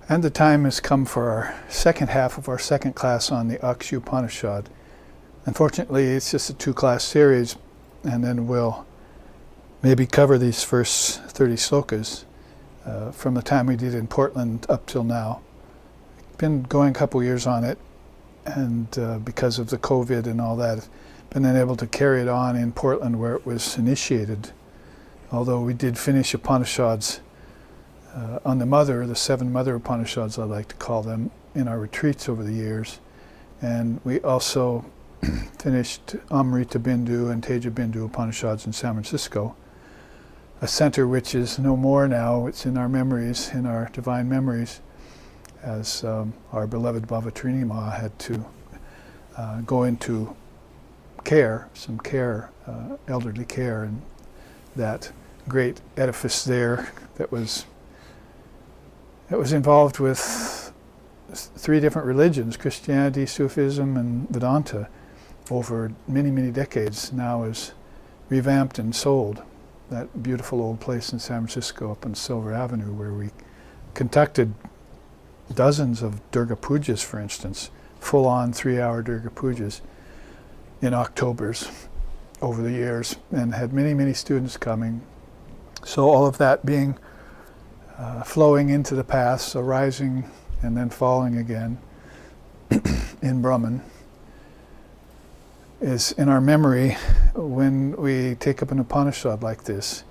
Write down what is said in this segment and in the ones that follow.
And the time has come for our second half of our second class on the Akshi Upanishad. Unfortunately, it's just a 2-class series, and then we'll maybe cover these first 30 slokas from the time we did in Portland up till now. Been going a couple years on it, and because of the COVID and all that, been unable to carry it on in Portland where it was initiated. Although we did finish Upanishads on the 7 mother Upanishads, I like to call them, in our retreats over the years. And we also finished Amrita Bindu and Teja Bindu Upanishads in San Francisco, a center which is no more now. It's in our memories, in our divine memories, as our beloved Bhavatrini Ma had to go into care, elderly care, and that great edifice there that was involved with 3 different religions, Christianity, Sufism, and Vedanta, over many, many decades, now is revamped and sold. That beautiful old place in San Francisco up on Silver Avenue, where we conducted dozens of Durga Pujas, for instance, full-on 3-hour Durga Pujas in Octobers over the years, and had many, many students coming. So all of that being flowing into the past, so rising and then falling again in Brahman, is in our memory when we take up an Upanishad like this.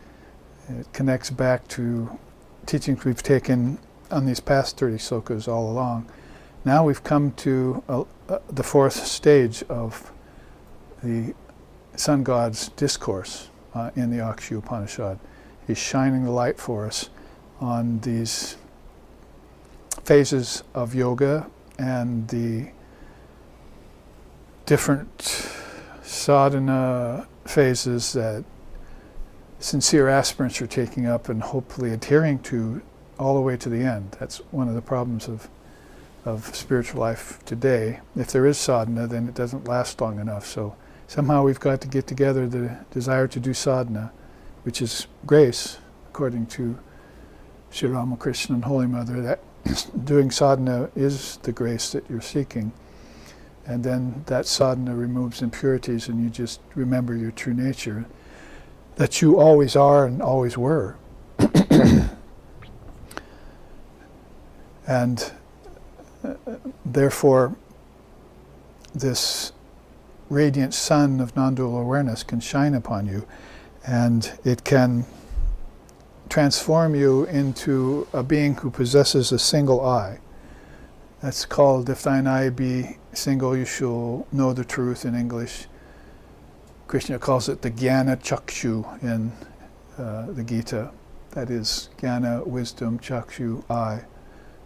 It connects back to teachings we've taken on these past 30 slokas all along. Now we've come to the 4th stage of the Sun God's discourse in the Akshi Upanishad. He's shining the light for us on these phases of yoga and the different sadhana phases that sincere aspirants are taking up and hopefully adhering to all the way to the end. That's one of the problems of spiritual life today. If there is sadhana, then it doesn't last long enough. So somehow we've got to get together the desire to do sadhana, which is grace, according to Sri Ramakrishna and Holy Mother, that doing sadhana is the grace that you're seeking. And then that sadhana removes impurities, and you just remember your true nature, that you always are and always were. And therefore, this radiant sun of non-dual awareness can shine upon you, and it can transform you into a being who possesses a single eye. That's called, if thine eye be single, you shall know the truth in English. Krishna calls it the Jnana Chakshu in the Gita. That is Jnana, wisdom, Chakshu, eye,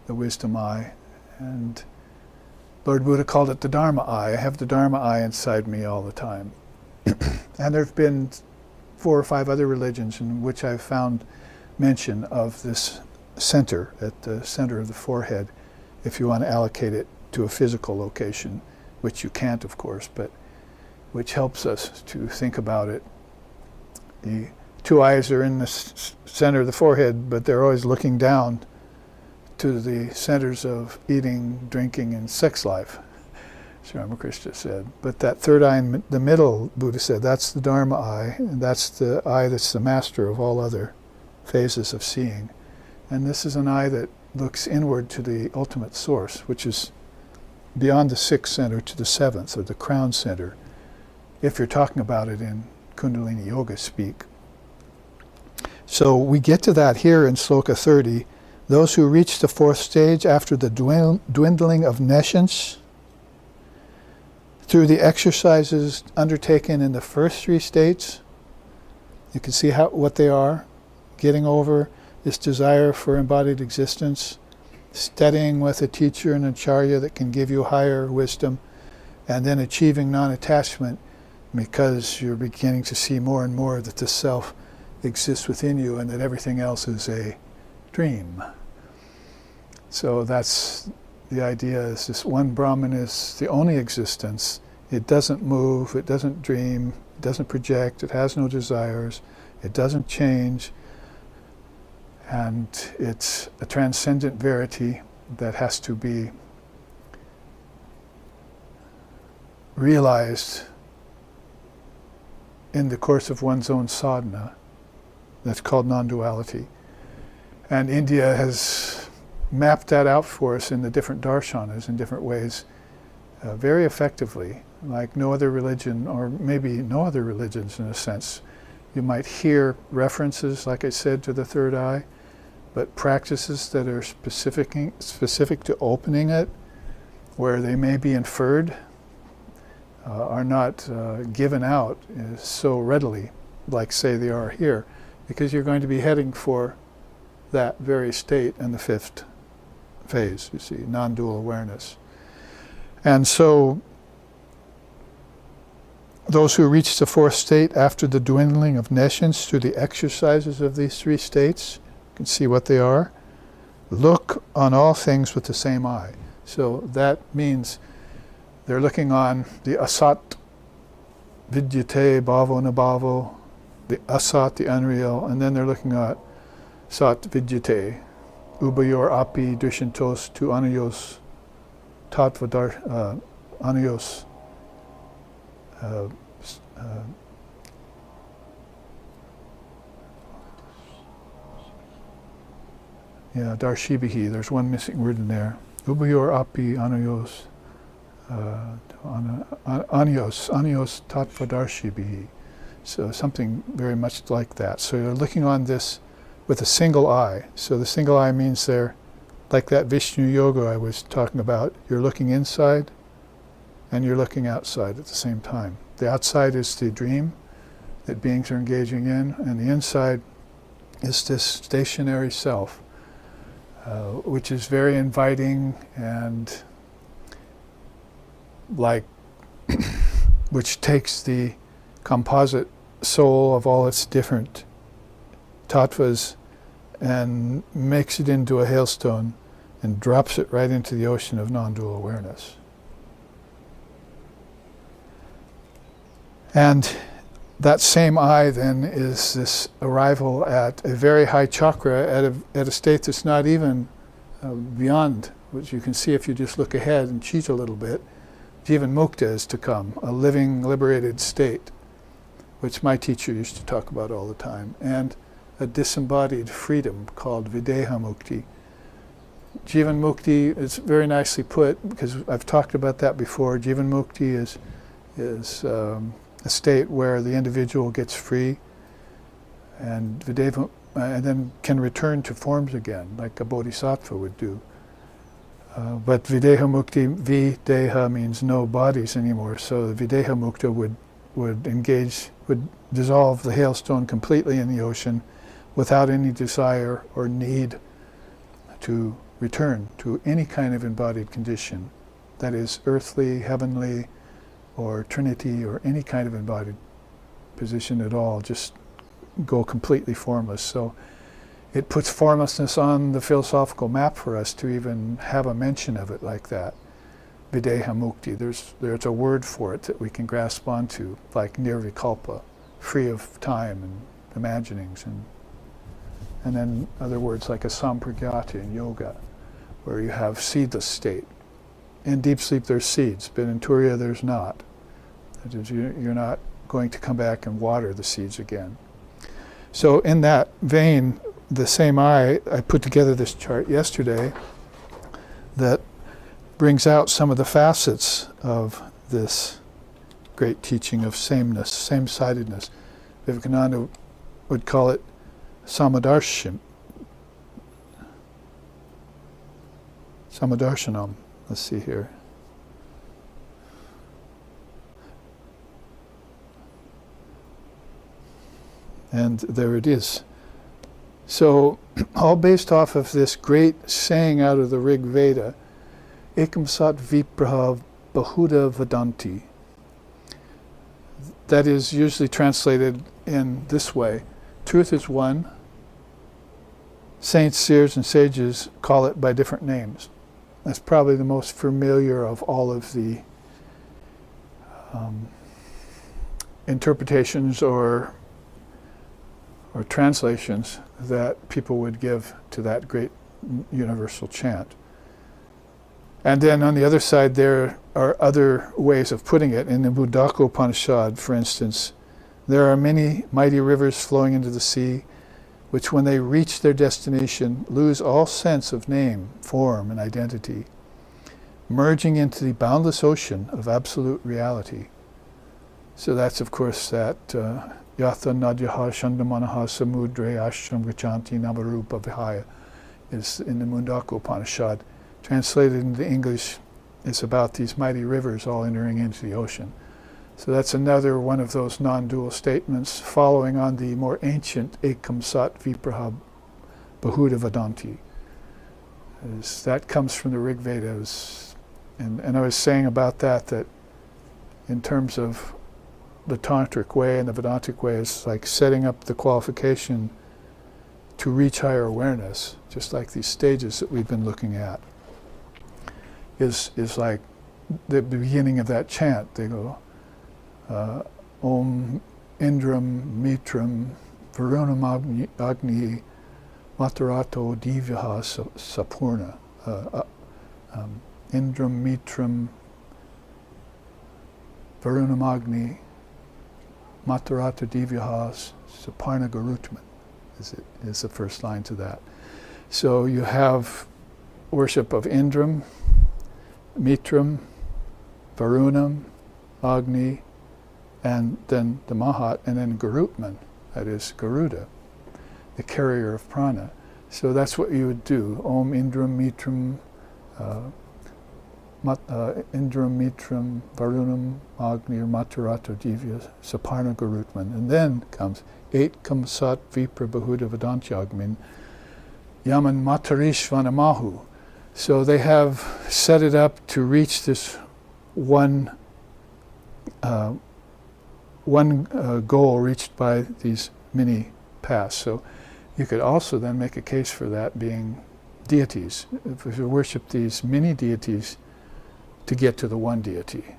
the wisdom eye. And Lord Buddha called it the Dharma Eye. I have the Dharma Eye inside me all the time. And there have been 4 or 5 other religions in which I've found mention of this center, at the center of the forehead, if you want to allocate it to a physical location, which you can't, of course, but which helps us to think about it. The 2 eyes are in the center of the forehead, but they're always looking down to the centers of eating, drinking, and sex life, Sri Ramakrishna said. But that 3rd eye in the middle, Buddha said, that's the Dharma Eye, and that's the eye that's the master of all other phases of seeing. And this is an eye that looks inward to the ultimate source, which is beyond the 6th center to the 7th, or the crown center, if you're talking about it in Kundalini Yoga speak. So we get to that here in Sloka 30. Those who reach the 4th stage after the dwindling of nescience, through the exercises undertaken in the first 3 states, you can see what they are: getting over this desire for embodied existence, studying with a teacher and acharya that can give you higher wisdom, and then achieving non-attachment because you're beginning to see more and more that the self exists within you and that everything else is a dream. So that's the idea, is this one Brahman is the only existence. It doesn't move, it doesn't dream, it doesn't project, it has no desires, it doesn't change, and it's a transcendent verity that has to be realized in the course of one's own sadhana. That's called non-duality. And India has mapped that out for us in the different darshanas in different ways, very effectively, like no other religion, or maybe no other religions in a sense. You might hear references, like I said, to the third eye, but practices that are specific to opening it, where they may be inferred, are not given out so readily, like say they are here, because you're going to be heading for that very state in the fifth phase, you see, non-dual awareness. And so those who reach the fourth state after the dwindling of nescience through the exercises of these three states, you can see what they are, look on all things with the same eye. So that means they're looking on the asat, vidyate, bhavo nabhavo, the asat, the unreal, and then they're looking at sat vidyate, ubayor api drishantos tu anayos tatvadar anayos darshibihi, there's one missing word in there. Ubayor api anayos anayos tatvadarshibihi. So something very much like that. So you're looking on this with a single eye. So the single eye means they're like that Vishnu yoga I was talking about. You're looking inside and you're looking outside at the same time. The outside is the dream that beings are engaging in, and the inside is this stationary self, which is very inviting and like, which takes the composite soul of all its different tattvas and makes it into a hailstone and drops it right into the ocean of non-dual awareness. And that same eye then is this arrival at a very high chakra at a state that's not even beyond, which you can see if you just look ahead and cheat a little bit. Jivan Mukta is to come, a living, liberated state, which my teacher used to talk about all the time, and a disembodied freedom called Videha Mukti. Jivan Mukti is very nicely put, because I've talked about that before. Jivan Mukti is a state where the individual gets free and Videha, and then can return to forms again, like a bodhisattva would do. But Videha Mukti, Videha means no bodies anymore, so the Videha Mukta would dissolve the hailstone completely in the ocean without any desire or need to return to any kind of embodied condition, that is earthly, heavenly, or trinity, or any kind of embodied position at all, just go completely formless. So it puts formlessness on the philosophical map for us to even have a mention of it like that. Videha Mukti, there's a word for it that we can grasp onto, like nirvikalpa, free of time and imaginings, and then other words like asampragyata in yoga, where you have seedless state. In deep sleep there's seeds, but in Turiya there's not. That is, you're not going to come back and water the seeds again. So in that vein, the same eye, I put together this chart yesterday that brings out some of the facets of this great teaching of sameness, same-sidedness. Vivekananda would call it samadarshanam. Samadarshanam. Let's see here. And there it is. So, all based off of this great saying out of the Rig Veda, Ekam Sat Vipraha Bahuda Vadanti. That is usually translated in this way: truth is one. Saints, seers, and sages call it by different names. That's probably the most familiar of all of the interpretations or translations that people would give to that great universal chant. And then on the other side, there are other ways of putting it. In the Mundaka Upanishad, for instance, there are many mighty rivers flowing into the sea, which when they reach their destination lose all sense of name, form, and identity, merging into the boundless ocean of absolute reality. So that's, of course, that Yatha Nadyaha Shandamanaha Samudre Ashram Gachanti Navarupa Vihaya is in the Mundaka Upanishad. Translated into English, it's about these mighty rivers all entering into the ocean. So that's another one of those non-dual statements following on the more ancient Ekam Sat Vipraha Bahuda Vedanti. That comes from the Rig Vedas. And I was saying about that in terms of the Tantric way and the Vedantic way, it's like setting up the qualification to reach higher awareness, just like these stages that we've been looking at, is like the beginning of that chant. They go, Om Indram Mitram Varunam Agni Matarato Divyaha Sapurna. Indram Mitram Varunam Agni Matarata Divyaha Saparna Garutman is the first line to that. So you have worship of Indram, Mitram, Varunam, Agni, and then the Mahat, and then Garutman, that is Garuda, the carrier of prana. So that's what you would do. Om Indram Mitram, Indram Mitram, Varunam, Agni, or Matarata Divya, Saparna Garutman. And then comes Ekam Sat Vipra Bahuda Vedantyagmin, Yaman Matarishvanamahu. So they have set it up to reach this one goal reached by these many paths. So you could also then make a case for that being deities. If you worship these many deities to get to the one deity.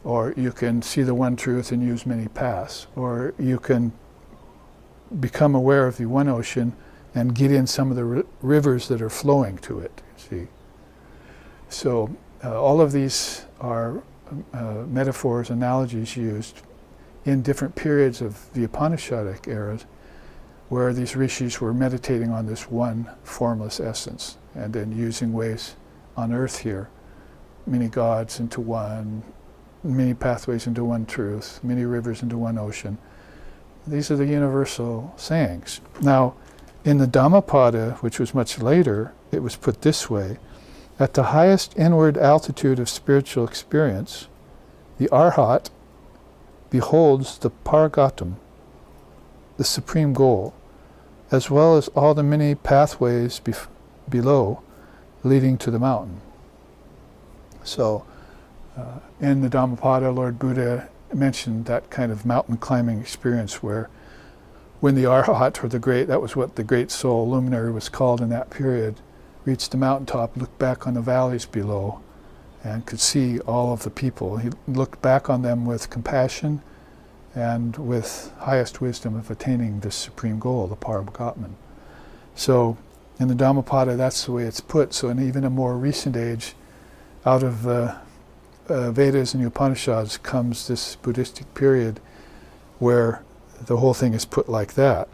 Or you can see the one truth and use many paths. Or you can become aware of the one ocean and get in some of the rivers that are flowing to it, see. So all of these are metaphors, analogies used in different periods of the Upanishadic eras where these rishis were meditating on this one formless essence and then using ways on earth here, many gods into one, many pathways into one truth, many rivers into one ocean. These are the universal sayings. Now, in the Dhammapada, which was much later, it was put this way: at the highest inward altitude of spiritual experience, the Arhat beholds the Paragatam, the supreme goal, as well as all the many pathways below leading to the mountain. So, in the Dhammapada, Lord Buddha mentioned that kind of mountain climbing experience where when the Arhat, or the great, that was what the great soul luminary was called in that period, reached the mountaintop, looked back on the valleys below, and could see all of the people. He looked back on them with compassion and with highest wisdom of attaining this supreme goal, the Paragatman. So in the Dhammapada, that's the way it's put. So in even a more recent age, out of the Vedas and the Upanishads comes this Buddhistic period where the whole thing is put like that.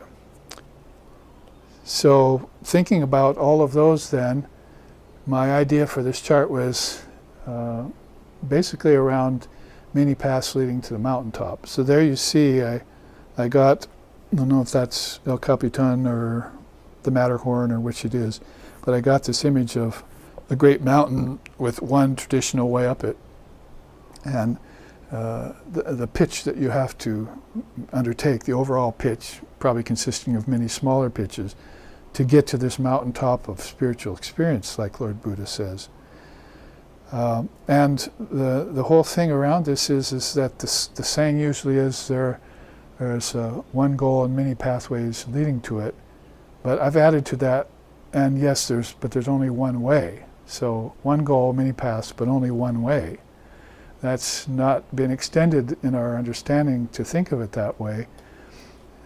So thinking about all of those then, my idea for this chart was basically around many paths leading to the mountaintop. So there you see, I got, I don't know if that's El Capitan or the Matterhorn or which it is, but I got this image of a great mountain with one traditional way up it. And the pitch that you have to undertake, the overall pitch, probably consisting of many smaller pitches, to get to this mountaintop of spiritual experience, like Lord Buddha says. And the whole thing around this is that the saying usually is there's one goal and many pathways leading to it. But I've added to that, and yes, there's only one way. So one goal, many paths, but only one way. That's not been extended in our understanding to think of it that way.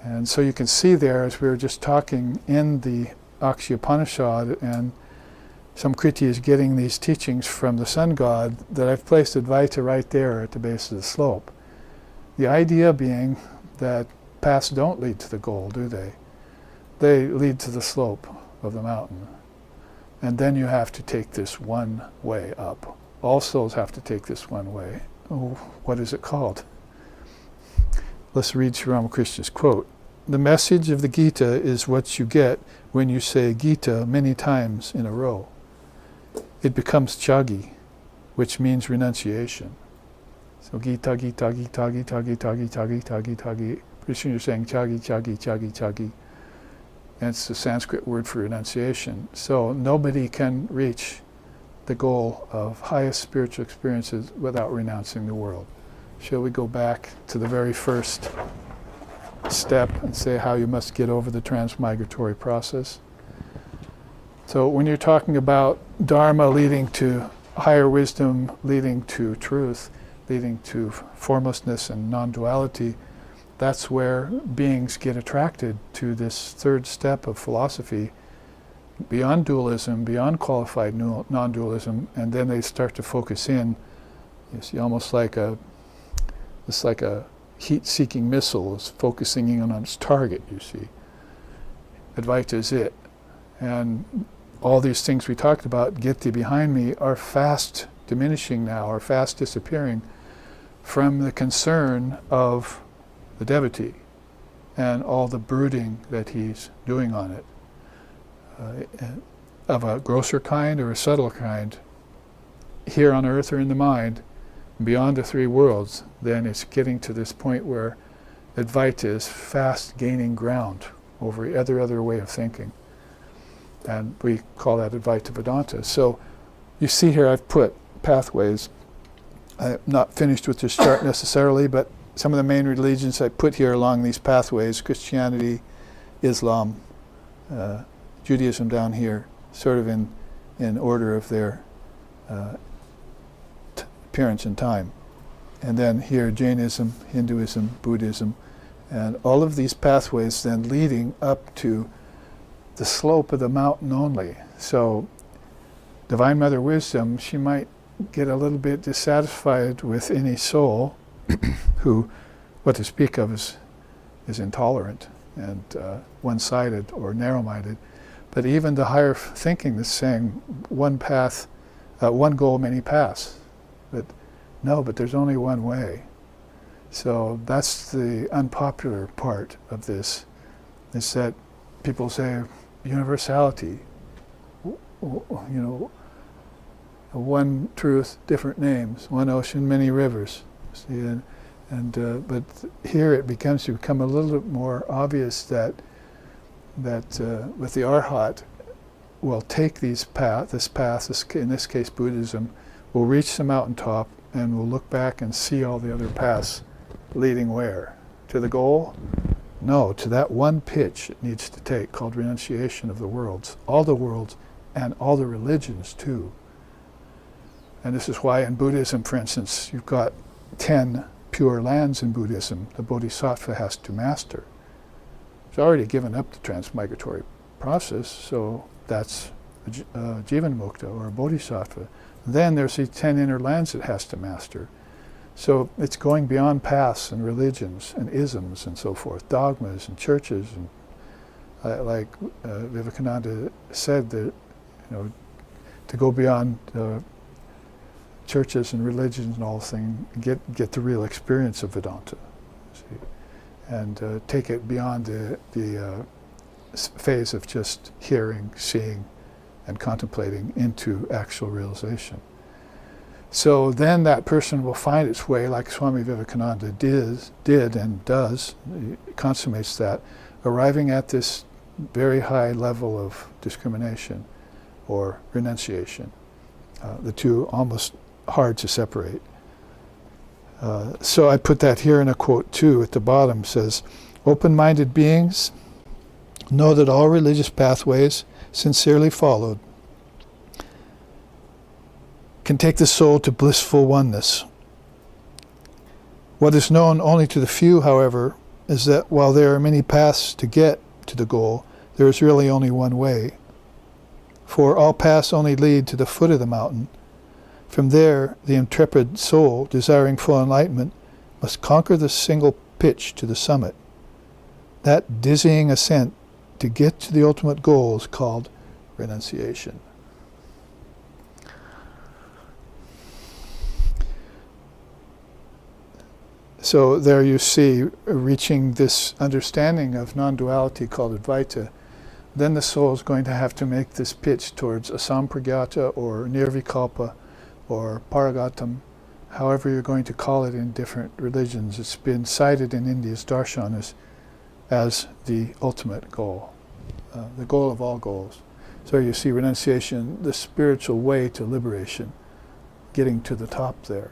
And so you can see there, as we were just talking in the Akshi Upanishad and some Kriti is getting these teachings from the sun god, that I've placed Advaita right there at the base of the slope. The idea being that paths don't lead to the goal, do they? They lead to the slope of the mountain. And then you have to take this one way up. All souls have to take this one way. Oh, what is it called? Let's read Sri Ramakrishna's quote. The message of the Gita is what you get when you say Gita many times in a row. It becomes chagi, which means renunciation. So Gita, Gita, Gita, Gita, Gita, Gita, Gita, Gita, Gita. Pretty soon you're saying chagi, chagi, chagi, chagi. And it's the Sanskrit word for renunciation. So nobody can reach the goal of highest spiritual experiences without renouncing the world. Shall we go back to the very first step and say how you must get over the transmigratory process? So when you're talking about Dharma leading to higher wisdom, leading to truth, leading to formlessness and non-duality, that's where beings get attracted to this third step of philosophy, beyond dualism, beyond qualified non-dualism, and then they start to focus in. You see, almost like it's like a heat-seeking missile is focusing in on its target, you see. Advaita is it. And all these things we talked about, Giti behind me, are fast diminishing now, are fast disappearing from the concern of the devotee and all the brooding that he's doing on it. Of a grosser kind or a subtle kind, here on earth or in the mind, beyond the three worlds, then it's getting to this point where Advaita is fast gaining ground over every other way of thinking. And we call that Advaita Vedanta. So you see here I've put pathways. I'm not finished with this chart necessarily, but some of the main religions I put here along these pathways: Christianity, Islam, Judaism down here, sort of in order of their appearance in time. And then here Jainism, Hinduism, Buddhism, and all of these pathways then leading up to the slope of the mountain only. So Divine Mother Wisdom, she might get a little bit dissatisfied with any soul who, what to speak of, is intolerant and one-sided or narrow-minded. But even the higher thinking that's saying one path, one goal, many paths. But no, but there's only one way. So that's the unpopular part of this, is that people say universality, one truth, different names, one ocean, many rivers. See, but here it becomes to become a little bit more obvious that with the Arhat, we'll take this path, in this case Buddhism, we'll reach the mountaintop and we'll look back and see all the other paths leading where? To the goal? No, to that one pitch it needs to take, called renunciation of the worlds, and all the religions too. And this is why in Buddhism, for instance, you've got 10 pure lands in Buddhism the Bodhisattva has to master. He's already given up the transmigratory process, so that's a Jivan Mukta or a Bodhisattva. Then there's these 10 inner lands it has to master. So it's going beyond paths and religions and isms and so forth, dogmas and churches, and like Vivekananda said, that to go beyond churches and religions and all things, get the real experience of Vedanta, see, and take it beyond the phase of just hearing, seeing, and contemplating into actual realization. So then that person will find its way, like Swami Vivekananda did and does, consummates that, arriving at this very high level of discrimination or renunciation. The two almost hard to separate. So I put that here in a quote too at the bottom. Says, open-minded beings know that all religious pathways, sincerely followed, can take the soul to blissful oneness. What is known only to the few, however, is that while there are many paths to get to the goal, there is really only one way, For all paths only lead to the foot of the mountain. From there, the intrepid soul, desiring full enlightenment, must conquer the single pitch to the summit. That dizzying ascent to get to the ultimate goal is called renunciation. So there you see, reaching this understanding of non-duality called Advaita, then the soul is going to have to make this pitch towards asampragyata or nirvikalpa or paragatam, however you're going to call it in different religions. It's been cited in India's darshan as the ultimate goal, the goal of all goals. So you see renunciation, the spiritual way to liberation, getting to the top there.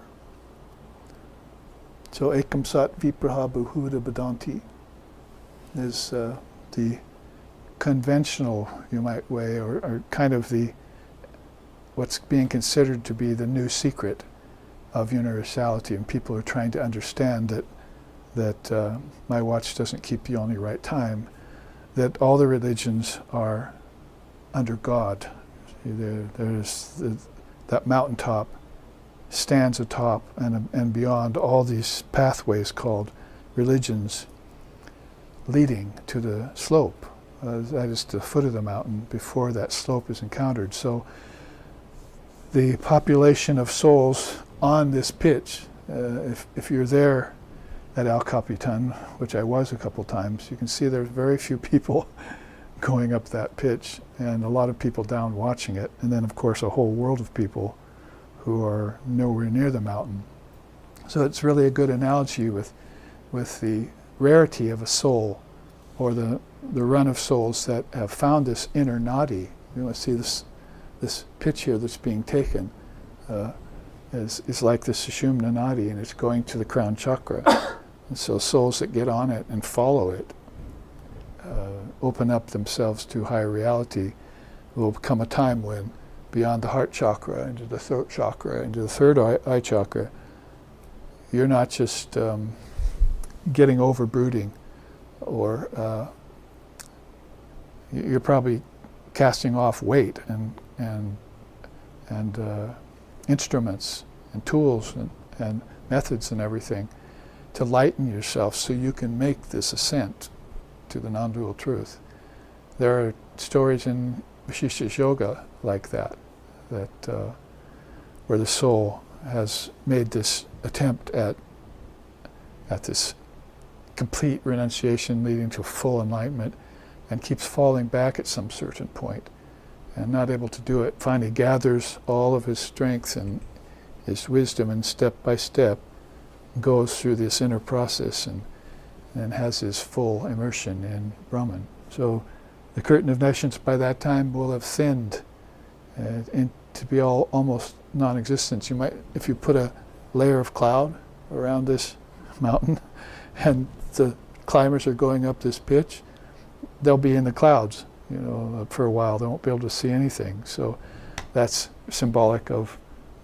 So ekam sat vipraha buhuda badanti is the conventional, you might way, or kind of the what's being considered to be the new secret of universality, and people are trying to understand that my watch doesn't keep the only right time, that all the religions are under God. There's that mountaintop stands atop and beyond all these pathways called religions leading to the slope. That is the foot of the mountain before that slope is encountered. So the population of souls on this pitch, if you're there at El Capitan, which I was a couple times, you can see there's very few people going up that pitch and a lot of people down watching it, and then of course a whole world of people who are nowhere near the mountain. So it's really a good analogy with the rarity of a soul, or the run of souls that have found this inner nadi. You want to see this pitch here that's being taken is like the Sushumna nadi, and it's going to the crown chakra. And so souls that get on it and follow it open up themselves to higher reality. Will come a time when beyond the heart chakra, into the throat chakra, into the third eye chakra, you're not just getting over brooding, or you're probably casting off weight and instruments and tools and methods and everything to lighten yourself so you can make this ascent to the non-dual truth. There are stories in Vishishta Yoga like that where the soul has made this attempt at this complete renunciation leading to full enlightenment, and keeps falling back at some certain point and not able to do it. Finally gathers all of his strength and his wisdom, and step by step goes through this inner process and has his full immersion in Brahman. So the curtain of nescience by that time will have thinned to be almost non-existent. You might, if you put a layer of cloud around this mountain and the climbers are going up this pitch, they'll be in the clouds, for a while. They won't be able to see anything. So that's symbolic of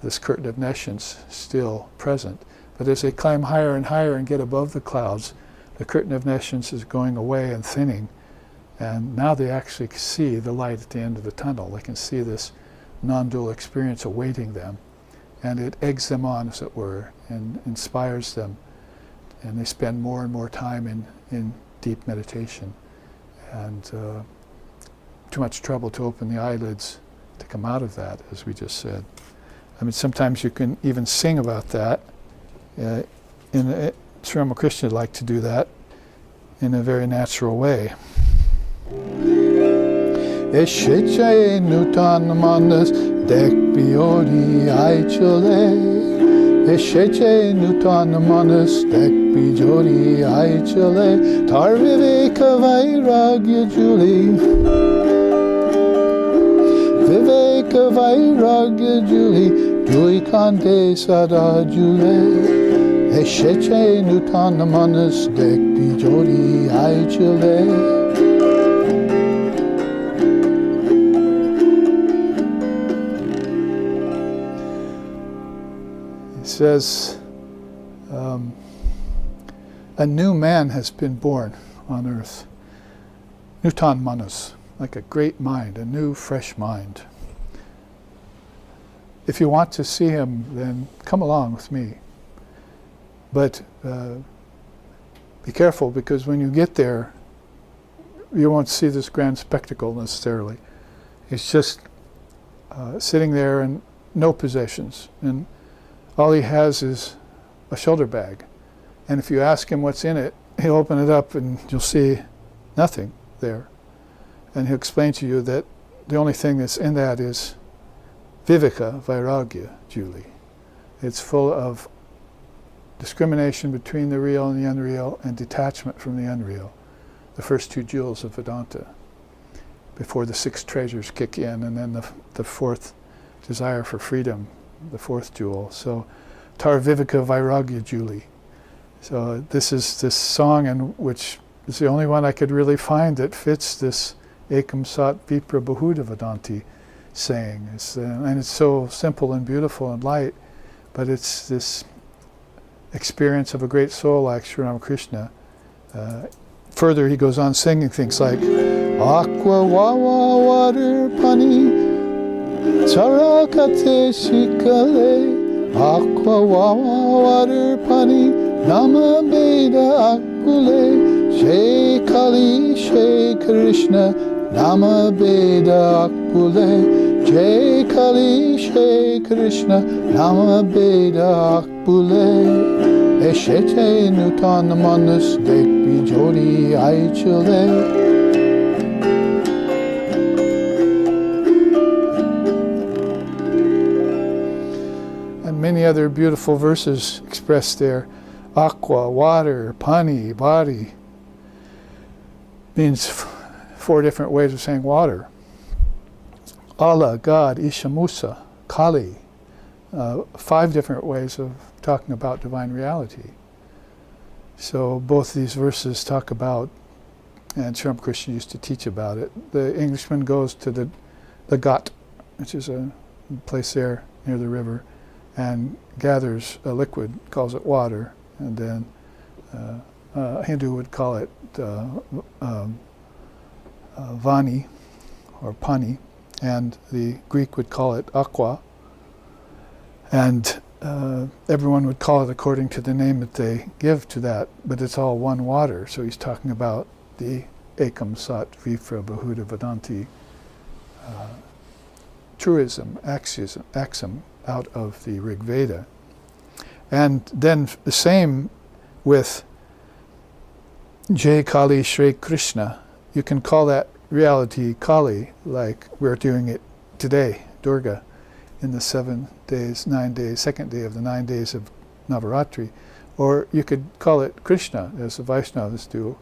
this curtain of nescience still present. But as they climb higher and higher and get above the clouds, the curtain of nescience is going away and thinning, and now they actually see the light at the end of the tunnel. They can see this non-dual experience awaiting them, and it eggs them on, as it were, and inspires them, and they spend more and more time in deep meditation, and too much trouble to open the eyelids to come out of that, as we just said. I mean, sometimes you can even sing about that. Sri Ramakrishna liked to do that in a very natural way. Esheche nutan manas dek biori aichale. Esheche nutan manas dek biori aichale. Tar viveka vairagya juli. Viveka vairagya juli. Juli kante sada jule. Esheche nutan manas dek bijori aichale. He says, a new man has been born on earth. Nutan manus. like a great mind, a new, fresh mind. If you want to see him, then come along with me. But be careful, because when you get there, you won't see this grand spectacle necessarily. He's just sitting there and no possessions. And all he has is a shoulder bag. And if you ask him what's in it, he'll open it up and you'll see nothing there. And he'll explain to you that the only thing that's in that is viveka, vairagya, Julie. It's full of discrimination between the real and the unreal, and detachment from the unreal. The first two jewels of Vedanta, before the six treasures kick in, and then the fourth, desire for freedom, the fourth jewel. So, Tar Viveka Vairagya Julie. So this is this song, and which is the only one I could really find that fits this Ekam Sat Vipra Bahuda Vedanti saying. And it's so simple and beautiful and light, but it's this experience of a great soul like Sri Ramakrishna. Further, he goes on singing things like Aqua Wawa Water Pani Charakate Shikale Aqua Wawa Water Pani Nama Beda Akpule She Kali She Krishna Nama Beda Akpule Jai Kali She Krishna Nama Beda Akpule Eshete Nutan Manus Dekbi Jodi Aichule. And many other beautiful verses expressed there. Aqua, water, pani, body, means four different ways of saying water. Allah, God, Isha, Musa, Kali, 5 different ways of talking about divine reality. So both these verses talk about, and Sri Ramakrishna used to teach about it. The Englishman goes to the Ghat, which is a place there near the river, and gathers a liquid, calls it water, and then a Hindu would call it vani or pani, and the Greek would call it aqua, and everyone would call it according to the name that they give to that, but it's all one water. So he's talking about the Ekam Sat Vipra Bahuda Vedanti truism, axiom out of the Rig Veda. And then the same with Jai Kali Shri Krishna. You can call that reality Kali, like we're doing it today, Durga, in the 7 days, 9 days, second day of the 9 days of Navaratri. Or you could call it Krishna, as the Vaishnavas do.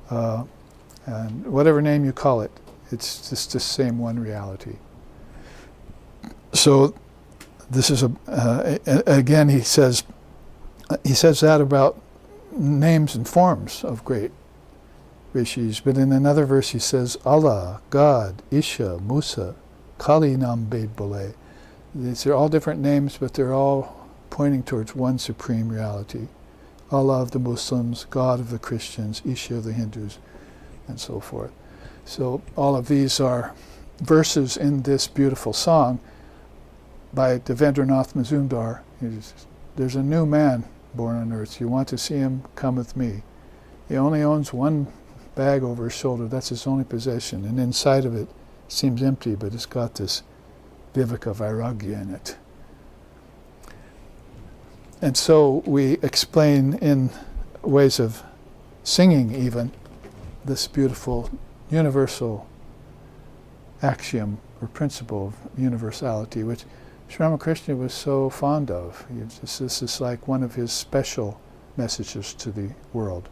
And whatever name you call it, it's just the same one reality. So this is again, he says that about names and forms of great rishis, but in another verse he says Allah, God, Isha, Musa, Kali Nam Bed Bole. These are all different names, but they're all pointing towards one supreme reality. Allah of the Muslims, God of the Christians, Isha of the Hindus, and so forth. So all of these are verses in this beautiful song by Devendranath Mazumdar. There's a new man born on earth. You want to see him? Come with me. He only owns one bag over his shoulder. That's his only possession. And inside of it seems empty, but it's got this Viveka Vairagya in it. And so we explain in ways of singing even this beautiful universal axiom or principle of universality, which Sri Ramakrishna was so fond of. This is like one of his special messages to the world.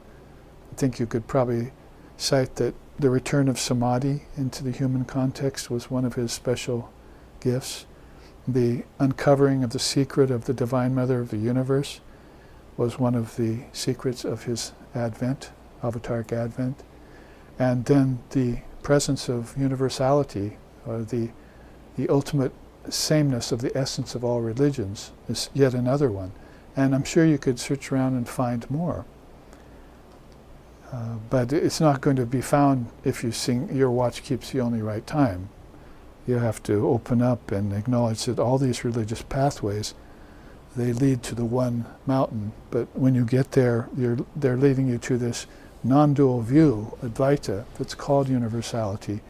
I think you could probably cite that the return of samadhi into the human context was one of his special gifts. The uncovering of the secret of the Divine Mother of the Universe was one of the secrets of his advent, avataric advent. And then the presence of universality, or the ultimate sameness of the essence of all religions, is yet another one. And I'm sure you could search around and find more. But it's not going to be found if you sing "Your watch keeps the only right time." You have to open up and acknowledge that all these religious pathways, they lead to the one mountain. But when you get there, they're leading you to this non-dual view, Advaita, that's called universality.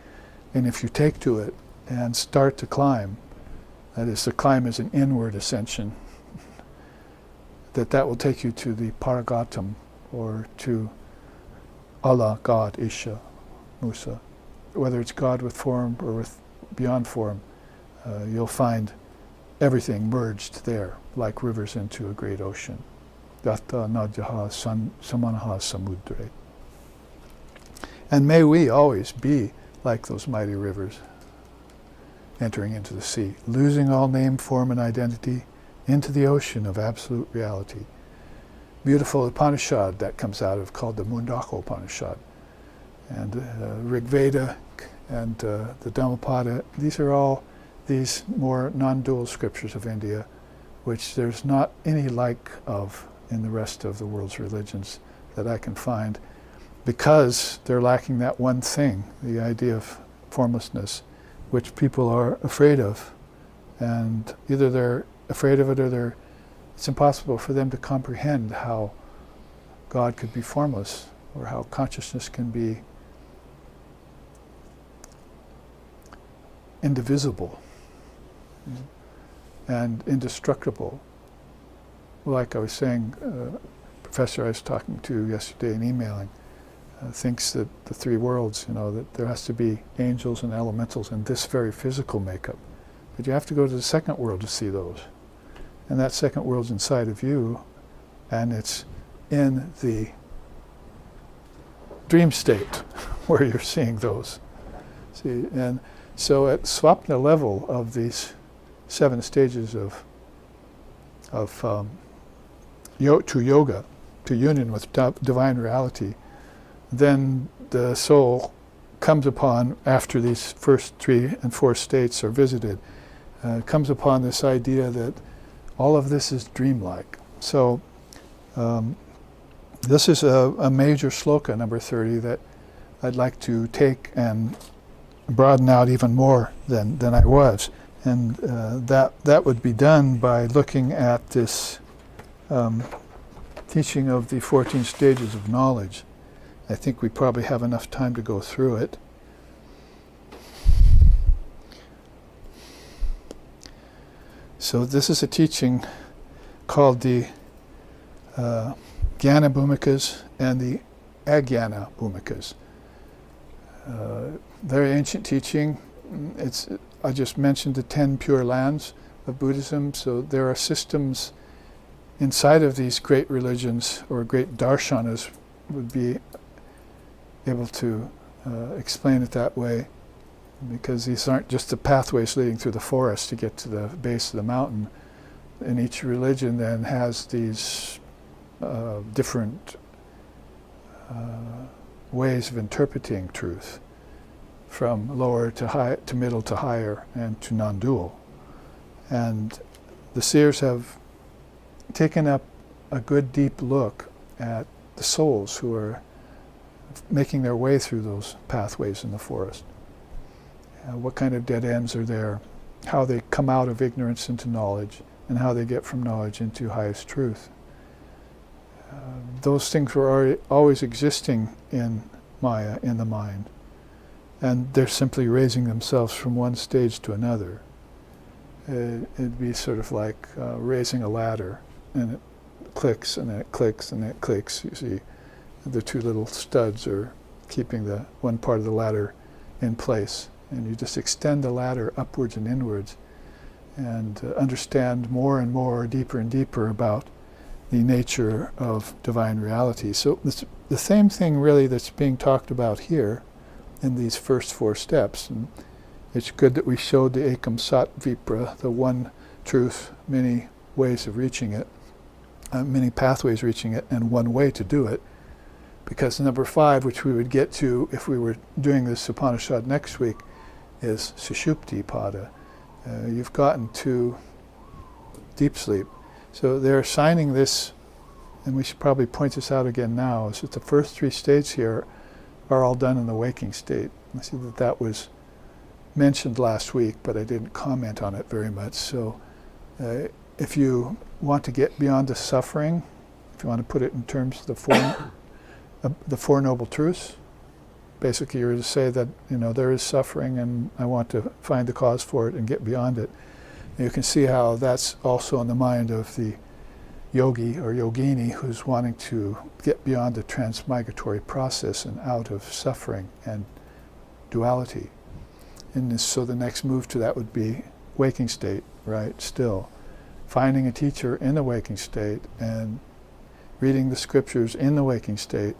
And if you take to it and start to climb, that is, the climb is an inward ascension, that will take you to the Paragatam, or to Allah, God, Isha, Musa. Whether it's God with form or with beyond form, you'll find everything merged there, like rivers into a great ocean. Datta Nadyaha Samanaha Samudre. And may we always be like those mighty rivers, entering into the sea, losing all name, form, and identity, into the ocean of absolute reality. Beautiful Upanishad that comes out of, called the Mundaka Upanishad. And Rig Veda and the Dhammapada, these are all these more non-dual scriptures of India, which there's not any like of in the rest of the world's religions that I can find, because they're lacking that one thing, the idea of formlessness, which people are afraid of. And either they're afraid of it, or it's impossible for them to comprehend how God could be formless, or how consciousness can be indivisible and indestructible. Like I was saying, professor I was talking to yesterday and emailing thinks that the three worlds, that there has to be angels and elementals in this very physical makeup. But you have to go to the second world to see those. And that second world's inside of you, and it's in the dream state where you're seeing those. See, and so at swapna level of these 7 stages of to yoga, to union with divine reality, then the soul comes upon, after these first 3 and 4 states are visited, comes upon this idea that all of this is dreamlike. So this is a major sloka, number 30, that I'd like to take and broaden out even more than I was. And that would be done by looking at this teaching of the 14 stages of knowledge. I think we probably have enough time to go through it. So this is a teaching called the Ghana Bhumikas and the Agyana Bhumikas. Very ancient teaching. I just mentioned the 10 pure lands of Buddhism, so there are systems inside of these great religions, or great darshanas would be able to explain it that way, because these aren't just the pathways leading through the forest to get to the base of the mountain. And each religion then has these different ways of interpreting truth, from lower to high, to middle to higher, and to non-dual. And the seers have taken up a good deep look at the souls who are making their way through those pathways in the forest. What kind of dead ends are there, how they come out of ignorance into knowledge, and how they get from knowledge into highest truth. Those things were always existing in Maya, in the mind, and they're simply raising themselves from one stage to another. It'd be sort of like raising a ladder, and it clicks, and then it clicks, and then it clicks. You see, the 2 little studs are keeping the one part of the ladder in place. And you just extend the ladder upwards and inwards, and understand more and more, deeper and deeper, about the nature of divine reality. So the same thing really that's being talked about here in these first 4 steps. And it's good that we showed the Ekam Sat Vipra, the one truth, many ways of reaching it, many pathways reaching it, and one way to do it. Because number 5, which we would get to if we were doing this Upanishad next week, is Shishupti Pada. You've gotten to deep sleep. So they're assigning this and we should probably point this out again now, is that the first 3 states here are all done in the waking state. I see that that was mentioned last week, but I didn't comment on it very much. So if you want to get beyond the suffering, if you want to put it in terms of the Four Noble Truths, basically you're to say that, there is suffering and I want to find the cause for it and get beyond it. And you can see how that's also in the mind of the yogi or yogini who's wanting to get beyond the transmigratory process and out of suffering and duality. And so the next move to that would be waking state, right? Still finding a teacher in the waking state and reading the scriptures in the waking state.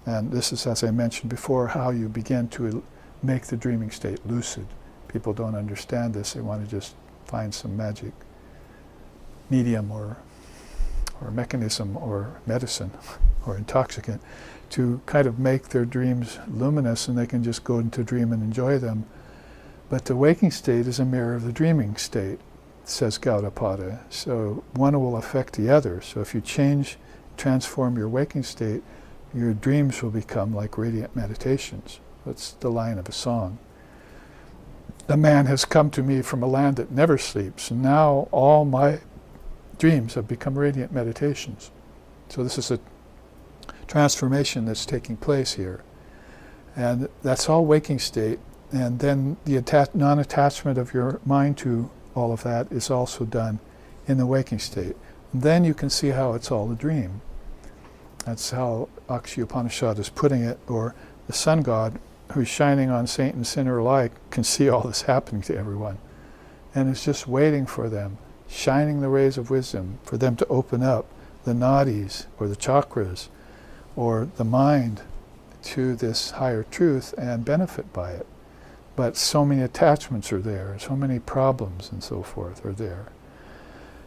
And this is, as I mentioned before, how you begin to make the dreaming state lucid. People don't understand this. They want to just find some magic medium or mechanism or medicine or intoxicant to kind of make their dreams luminous, and they can just go into dream and enjoy them. But the waking state is a mirror of the dreaming state, says Gaudapada. So one will affect the other. So if you transform your waking state, your dreams will become like radiant meditations. That's the line of a song. A man has come to me from a land that never sleeps, and now all my dreams have become radiant meditations. So this is a transformation that's taking place here. And that's all waking state. And then the non-attachment of your mind to all of that is also done in the waking state. And then you can see how it's all a dream. That's how Akshi Upanishad is putting it, or the sun god who's shining on saint and sinner alike can see all this happening to everyone. And is just waiting for them, shining the rays of wisdom for them to open up the nadis or the chakras or the mind to this higher truth and benefit by it. But so many attachments are there, so many problems and so forth are there.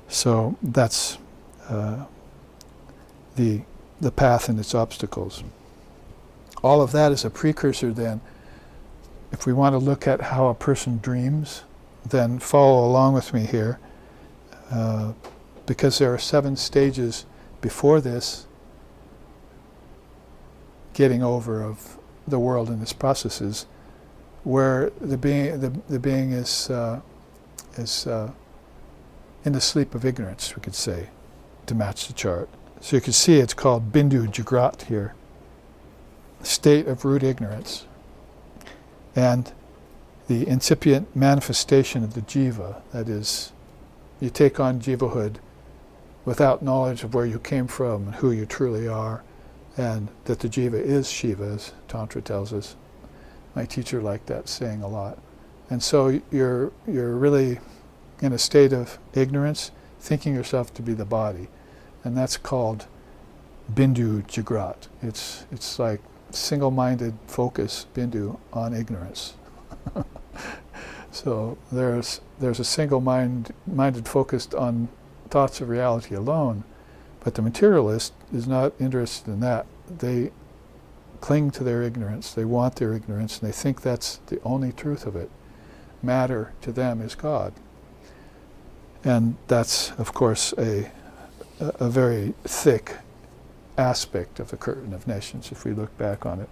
So that's the path and its obstacles. All of that is a precursor then. If we want to look at how a person dreams, then follow along with me here, because there are 7 stages before this getting over of the world and its processes, where the being is in the sleep of ignorance, we could say, to match the chart. So you can see it's called Bindu Jagrat here, state of root ignorance, and the incipient manifestation of the jiva, that is, you take on jivahood without knowledge of where you came from and who you truly are, and that the jiva is Shiva, as Tantra tells us. My teacher liked that saying a lot. And so you're really in a state of ignorance, thinking yourself to be the body. And that's called Bindu Jagrat. It's like single-minded focus, Bindu, on ignorance. So there's a single-minded focused on thoughts of reality alone, but the materialist is not interested in that. They cling to their ignorance, they want their ignorance, and they think that's the only truth of it. Matter to them is God. And that's, of course, a very thick aspect of the curtain of nations. If we look back on it,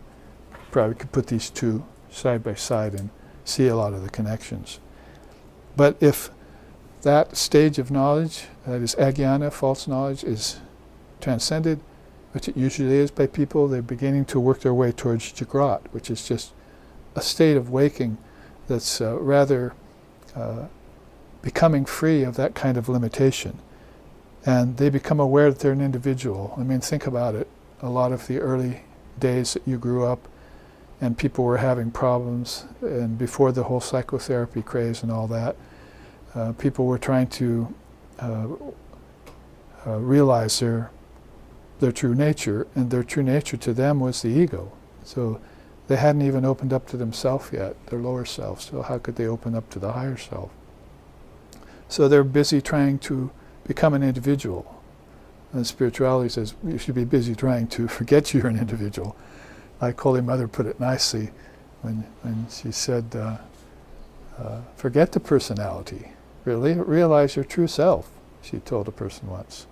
probably could put these two side by side and see a lot of the connections. But if that stage of knowledge, that is ajnana, false knowledge, is transcended, which it usually is by people, they're beginning to work their way towards jagrat, which is just a state of waking that's rather becoming free of that kind of limitation. And they become aware that they're an individual. I mean, think about it. A lot of the early days that you grew up and people were having problems, and before the whole psychotherapy craze and all that, people were trying to realize their true nature, and their true nature to them was the ego. So they hadn't even opened up to themselves yet, their lower self, so how could they open up to the higher self? So they're busy trying to become an individual. And spirituality says you should be busy trying to forget you're an individual. Like Holy Mother put it nicely when she said, forget the personality, really, realize your true self, she told a person once.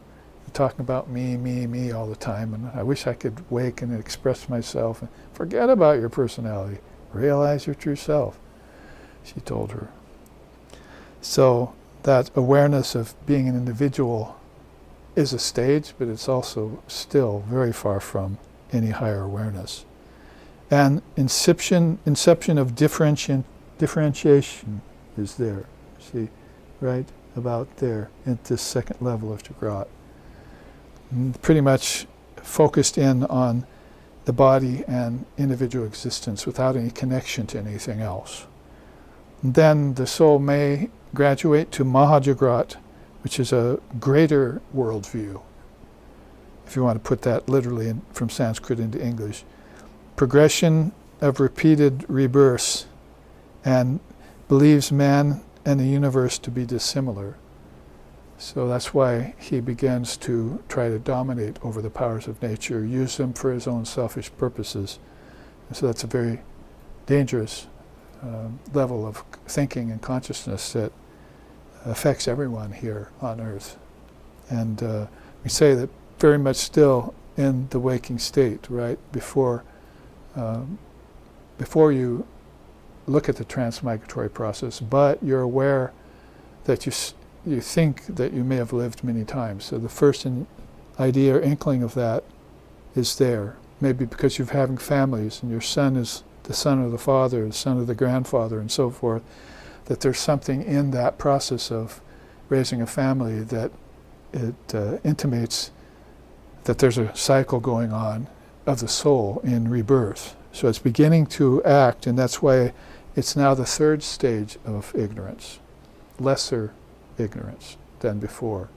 talking about me all the time, and I wish I could wake and express myself. And forget about your personality. Realize your true self, she told her. So that awareness of being an individual is a stage, but it's also still very far from any higher awareness. And inception of differentiation is there. See, right about there at this second level of Jagrat. Pretty much focused in on the body and individual existence without any connection to anything else. And then the soul may graduate to Mahajagrat, which is a greater worldview, if you want to put that literally from Sanskrit into English. Progression of repeated rebirths, and believes man and the universe to be dissimilar. So that's why he begins to try to dominate over the powers of nature, use them for his own selfish purposes. And so that's a very dangerous level of thinking and consciousness that affects everyone here on earth. And we say that very much still in the waking state, right? Before you look at the transmigratory process, but you're aware that you think that you may have lived many times. So the first idea or inkling of that is there. Maybe because you're having families and your son is the son of the father, the son of the grandfather, and so forth, that there's something in that process of raising a family that it intimates that there's a cycle going on of the soul in rebirth. So it's beginning to act, and that's why it's now the third stage of ignorance, lesser ignorance than before.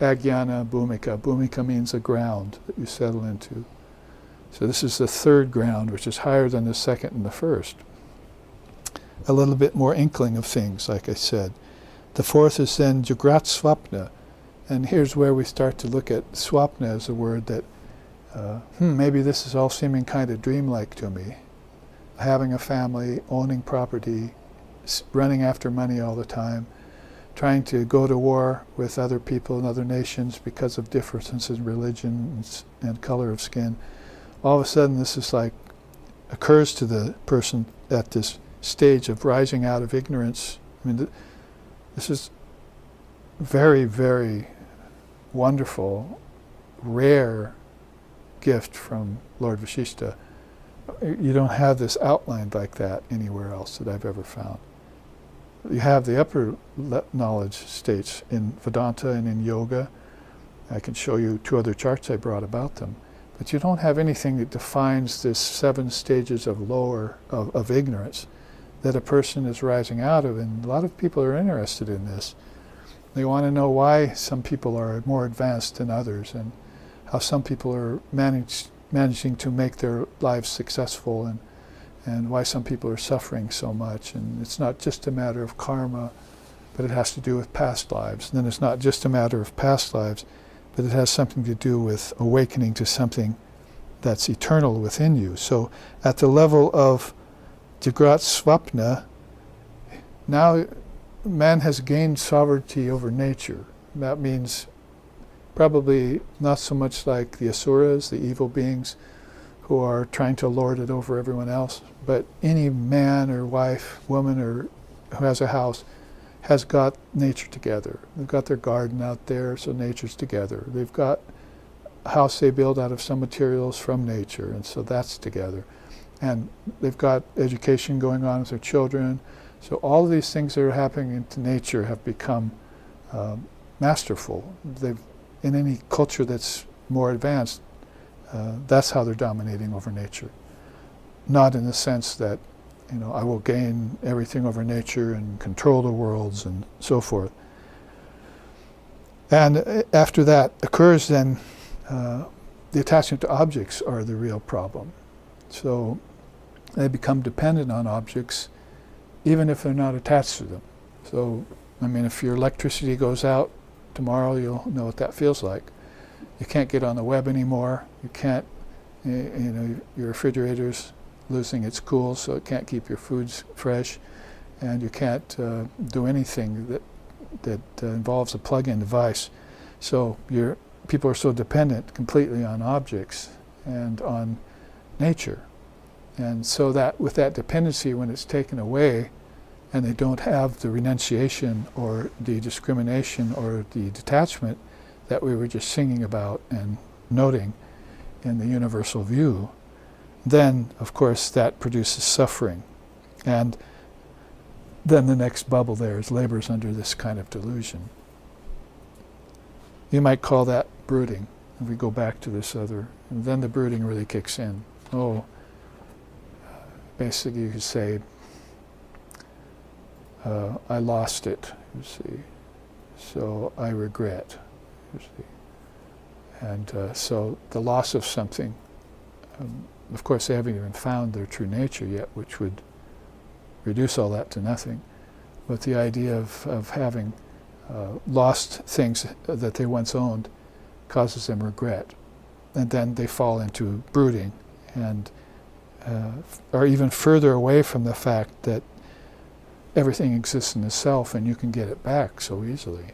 Ajnana Bhumika. Bhumika means a ground that you settle into. So this is the third ground, which is higher than the second and the first. A little bit more inkling of things, like I said. The fourth is then Jagrat Swapna. And here's where we start to look at swapna as a word that, maybe this is all seeming kind of dreamlike to me. Having a family, owning property, running after money all the time, trying to go to war with other people in other nations because of differences in religion and color of skin. All of a sudden this is like, occurs to the person at this stage of rising out of ignorance. I mean, this is very, very wonderful, rare gift from Lord Vashishta. You don't have this outlined like that anywhere else that I've ever found. You have the upper knowledge states in Vedanta and in yoga. I can show you 2 other charts I brought about them. But you don't have anything that defines this 7 stages of of ignorance that a person is rising out of. And a lot of people are interested in this. They want to know why some people are more advanced than others, and how some people are managing to make their lives successful, and why some people are suffering so much. And it's not just a matter of karma, but it has to do with past lives. And then it's not just a matter of past lives, but it has something to do with awakening to something that's eternal within you. So at the level of Jagrat Swapna, now man has gained sovereignty over nature. That means probably not so much like the asuras, the evil beings, who are trying to lord it over everyone else, but any man or wife, woman, or who has a house has got nature together. They've got their garden out there, so nature's together. They've got a house they build out of some materials from nature, and so that's together. And they've got education going on with their children. So all of these things that are happening into nature have become masterful. In any culture that's more advanced, that's how they're dominating over nature. Not in the sense that, I will gain everything over nature and control the worlds and so forth. And after that occurs, then the attachment to objects are the real problem. So they become dependent on objects, even if they're not attached to them. So, if your electricity goes out tomorrow, you'll know what that feels like. You can't get on the web anymore. You can't, your refrigerator's losing its cool, so it can't keep your foods fresh, and you can't do anything that involves a plug-in device. So your people are so dependent completely on objects and on nature. And so that with that dependency, when it's taken away, and they don't have the renunciation or the discrimination or the detachment that we were just singing about and noting in the universal view, then, of course, that produces suffering. And then the next bubble there is labors under this kind of delusion. You might call that brooding. If we go back to this other, and then the brooding really kicks in. Basically you could say, I lost it, you see, so I regret, you see. And so the loss of something, of course they haven't even found their true nature yet, which would reduce all that to nothing. But the idea of having lost things that they once owned causes them regret. And then they fall into brooding and are even further away from the fact that everything exists in the self and you can get it back so easily.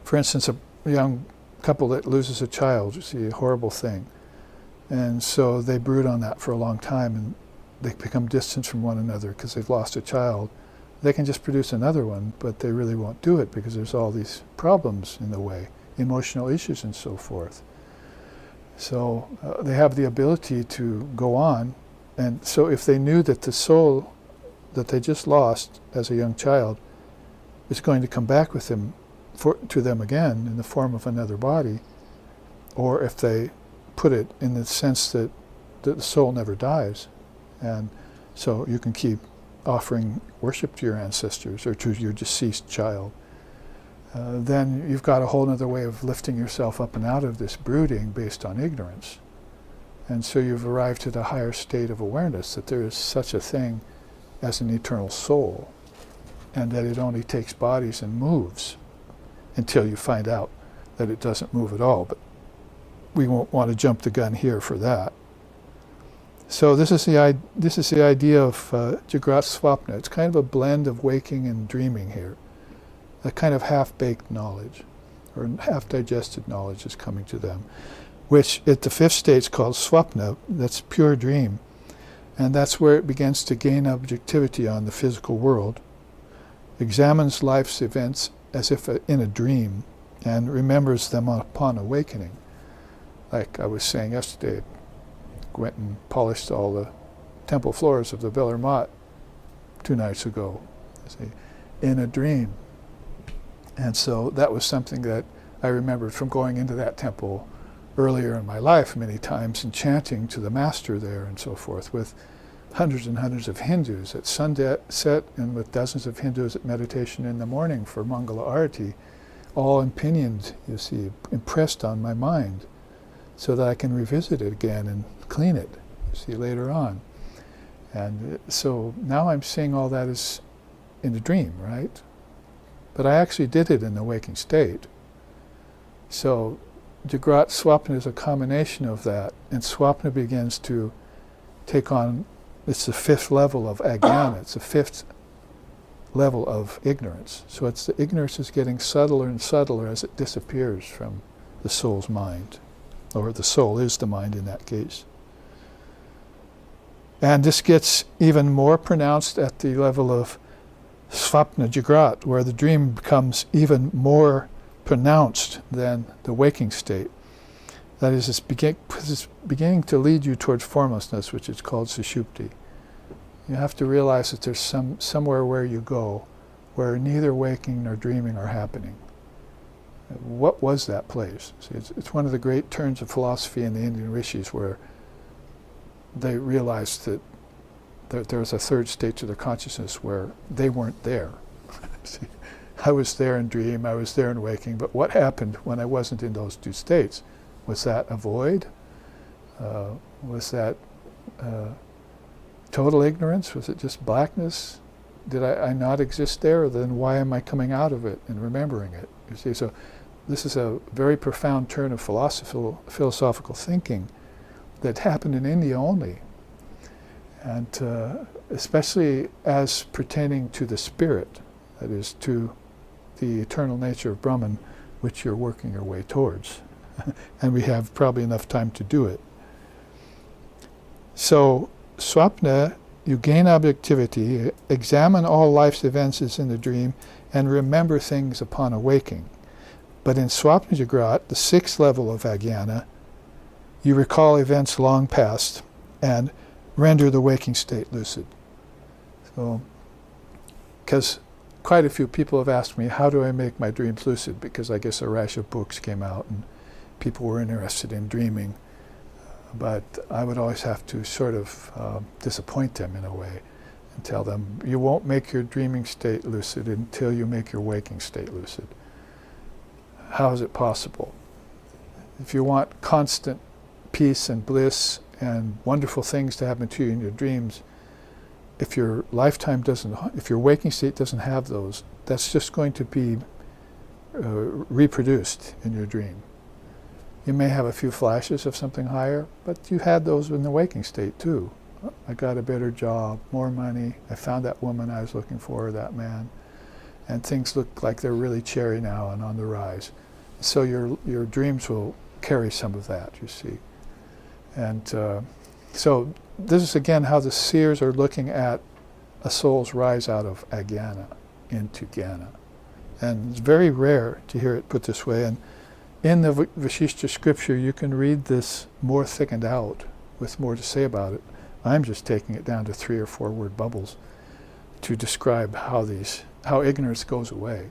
For instance, a young couple that loses a child, you see, a horrible thing. And so they brood on that for a long time and they become distant from one another because they've lost a child. They can just produce another one, but they really won't do it because there's all these problems in the way, emotional issues and so forth. So they have the ability to go on. And so if they knew that the soul that they just lost as a young child is going to come back with them to them again in the form of another body, or if they put it in the sense that the soul never dies, and so you can keep offering worship to your ancestors or to your deceased child, then you've got a whole other way of lifting yourself up and out of this brooding based on ignorance. And so you've arrived at a higher state of awareness that there is such a thing as an eternal soul, and that it only takes bodies and moves until you find out that it doesn't move at all. But we won't want to jump the gun here for that. So this is the idea of Jagrat Swapna. It's kind of a blend of waking and dreaming here. A kind of half-baked knowledge, or half-digested knowledge is coming to them, which at the fifth state is called Swapna, that's pure dream. And that's where it begins to gain objectivity on the physical world, examines life's events as if in a dream, and remembers them upon awakening. Like I was saying yesterday, went and polished all the temple floors of the Belar Mat 2 nights ago, see, in a dream. And so that was something that I remembered from going into that temple earlier in my life many times and chanting to the master there and so forth with hundreds and hundreds of Hindus at sunset and with dozens of Hindus at meditation in the morning for Mangala Arati, all opinioned, you see, impressed on my mind so that I can revisit it again and clean it, you see, later on. And so now I'm seeing all that as in a dream, right? But I actually did it in the waking state. So Jagrat Swapna is a combination of that, and Swapna begins to take on, it's the fifth level of ajnana, it's the fifth level of ignorance. So it's the ignorance is getting subtler and subtler as it disappears from the soul's mind, or the soul is the mind in that case. And this gets even more pronounced at the level of Swapna Jagrat, where the dream becomes even more pronounced than the waking state. That is, it's beginning to lead you towards formlessness, which is called Shishupti. You have to realize that there's somewhere where you go where neither waking nor dreaming are happening. What was that place? See, it's one of the great turns of philosophy in the Indian rishis where they realized that there was a third state to their consciousness where they weren't there. See, I was there in dream, I was there in waking, but what happened when I wasn't in those two states? Was that a void? Was that total ignorance? Was it just blackness? Did I not exist there? Then why am I coming out of it and remembering it? You see, so this is a very profound turn of philosophical thinking that happened in India only. And especially as pertaining to the spirit, that is, to the eternal nature of Brahman, which you're working your way towards. And we have probably enough time to do it. So, swapna, you gain objectivity, examine all life's events as in the dream, and remember things upon awaking. But in swapna jagrat, the sixth level of ajnana, you recall events long past and render the waking state lucid. So, because quite a few people have asked me, how do I make my dreams lucid? Because I guess a rash of books came out and people were interested in dreaming. But I would always have to sort of disappoint them in a way and tell them, you won't make your dreaming state lucid until you make your waking state lucid. How is it possible? If you want constant peace and bliss and wonderful things to happen to you in your dreams, if your lifetime doesn't, if your waking state doesn't have those, that's just going to be reproduced in your dream. You may have a few flashes of something higher, but you had those in the waking state too. I got a better job, more money, I found that woman I was looking for, that man, and things look like they're really cherry now and on the rise. So your dreams will carry some of that, you see. And so this is again how the seers are looking at a soul's rise out of ajnana into jnana. And it's very rare to hear it put this way. And in the Vishishta scripture, you can read this more thickened out with more to say about it. I'm just taking it down to 3 or 4 word bubbles to describe how ignorance goes away,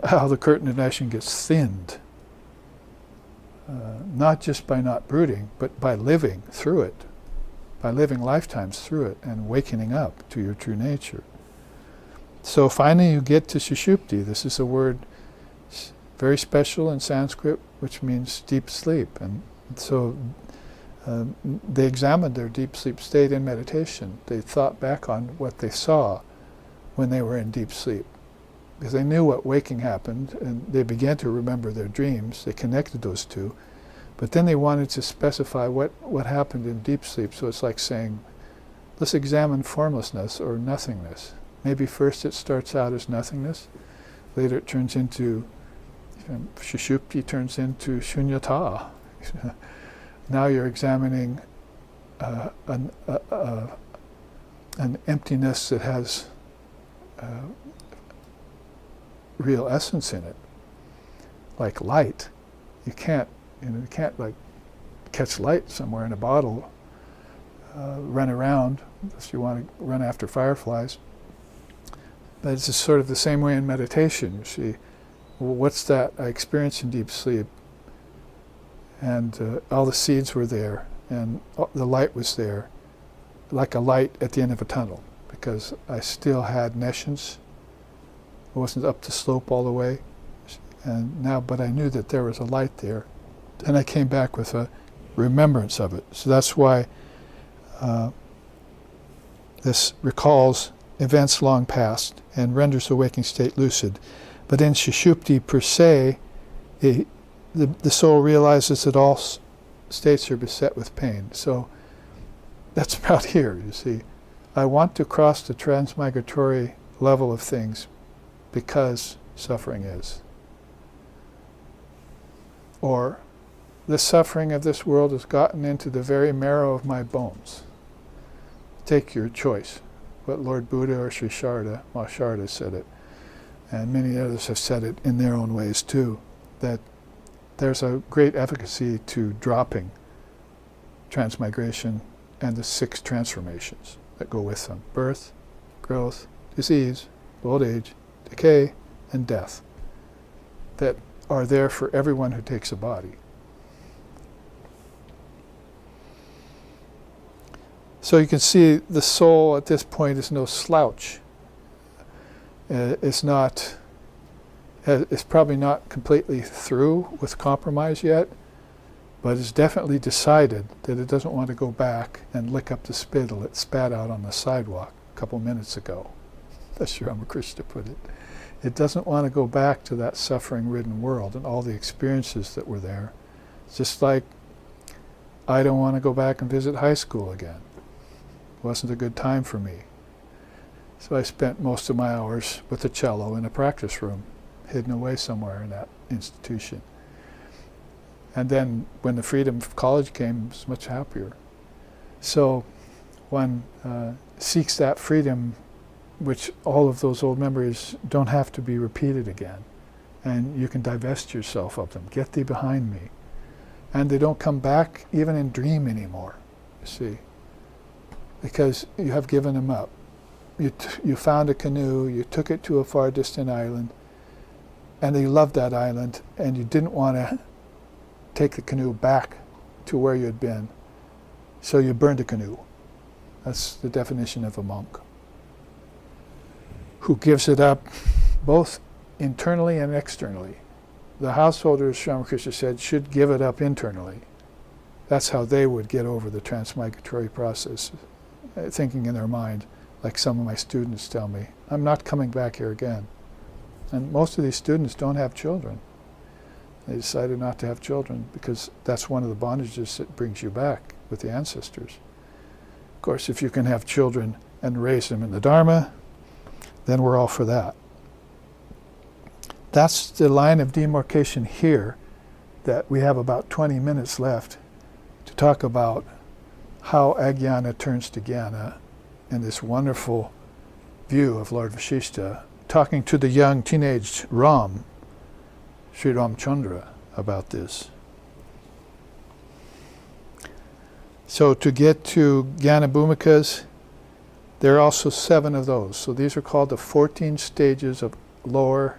how the curtain of Neshin gets thinned, not just by not brooding, but by living through it, by living lifetimes through it and awakening up to your true nature. So finally you get to Shishupti. This is a word very special in Sanskrit, which means deep sleep. And so they examined their deep sleep state in meditation. They thought back on what they saw when they were in deep sleep, because they knew what waking happened, and they began to remember their dreams. They connected those two. But then they wanted to specify what happened in deep sleep. So it's like saying, let's examine formlessness or nothingness. Maybe first it starts out as nothingness, later it turns into, Shishupti turns into shunyata. Now you're examining an emptiness that has real essence in it, like light. You can't like catch light somewhere in a bottle, run around if you want to run after fireflies. But it's just sort of the same way in meditation. You see, well, what's that I experienced in deep sleep? And all the seeds were there, and the light was there, like a light at the end of a tunnel, because I still had nescience. I wasn't up the slope all the way, and now, but I knew that there was a light there. And I came back with a remembrance of it. So that's why this recalls events long past and renders the waking state lucid. But in Shishupti per se, the soul realizes that all states are beset with pain. So that's about here, you see. I want to cross the transmigratory level of things because suffering is. Or the suffering of this world has gotten into the very marrow of my bones. Take your choice. But Lord Buddha or Sri Sharda, Ma Sharda said it, and many others have said it in their own ways too, that there's a great efficacy to dropping transmigration and the 6 transformations that go with them: birth, growth, disease, old age, decay, and death, that are there for everyone who takes a body. So you can see the soul at this point is no slouch. It's probably not completely through with compromise yet, but it's definitely decided that it doesn't want to go back and lick up the spittle it spat out on the sidewalk a couple minutes ago. That's Sri Ramakrishna put it. It doesn't want to go back to that suffering-ridden world and all the experiences that were there. It's just like, I don't want to go back and visit high school again. It wasn't a good time for me. So I spent most of my hours with the cello in a practice room, hidden away somewhere in that institution. And then when the freedom of college came, I was much happier. So one seeks that freedom, which all of those old memories don't have to be repeated again. And you can divest yourself of them. Get thee behind me. And they don't come back even in dream anymore, you see, because you have given them up. You found a canoe, you took it to a far distant island, and you loved that island, and you didn't want to take the canoe back to where you had been, so you burned the canoe. That's the definition of a monk, who gives it up both internally and externally. The householders, Sri Ramakrishna said, should give it up internally. That's how they would get over the transmigratory process, thinking in their mind, like some of my students tell me, I'm not coming back here again. And most of these students don't have children. They decided not to have children because that's one of the bondages that brings you back with the ancestors. Of course, if you can have children and raise them in the Dharma, then we're all for that. That's the line of demarcation here, that we have about 20 minutes left to talk about how Ajnana turns to Jnana in this wonderful view of Lord Vashishta, talking to the young teenage Ram, Sri Ramchandra, about this. So to get to Ghana Bhumikas, there are also 7 of those. So these are called the 14 stages of lower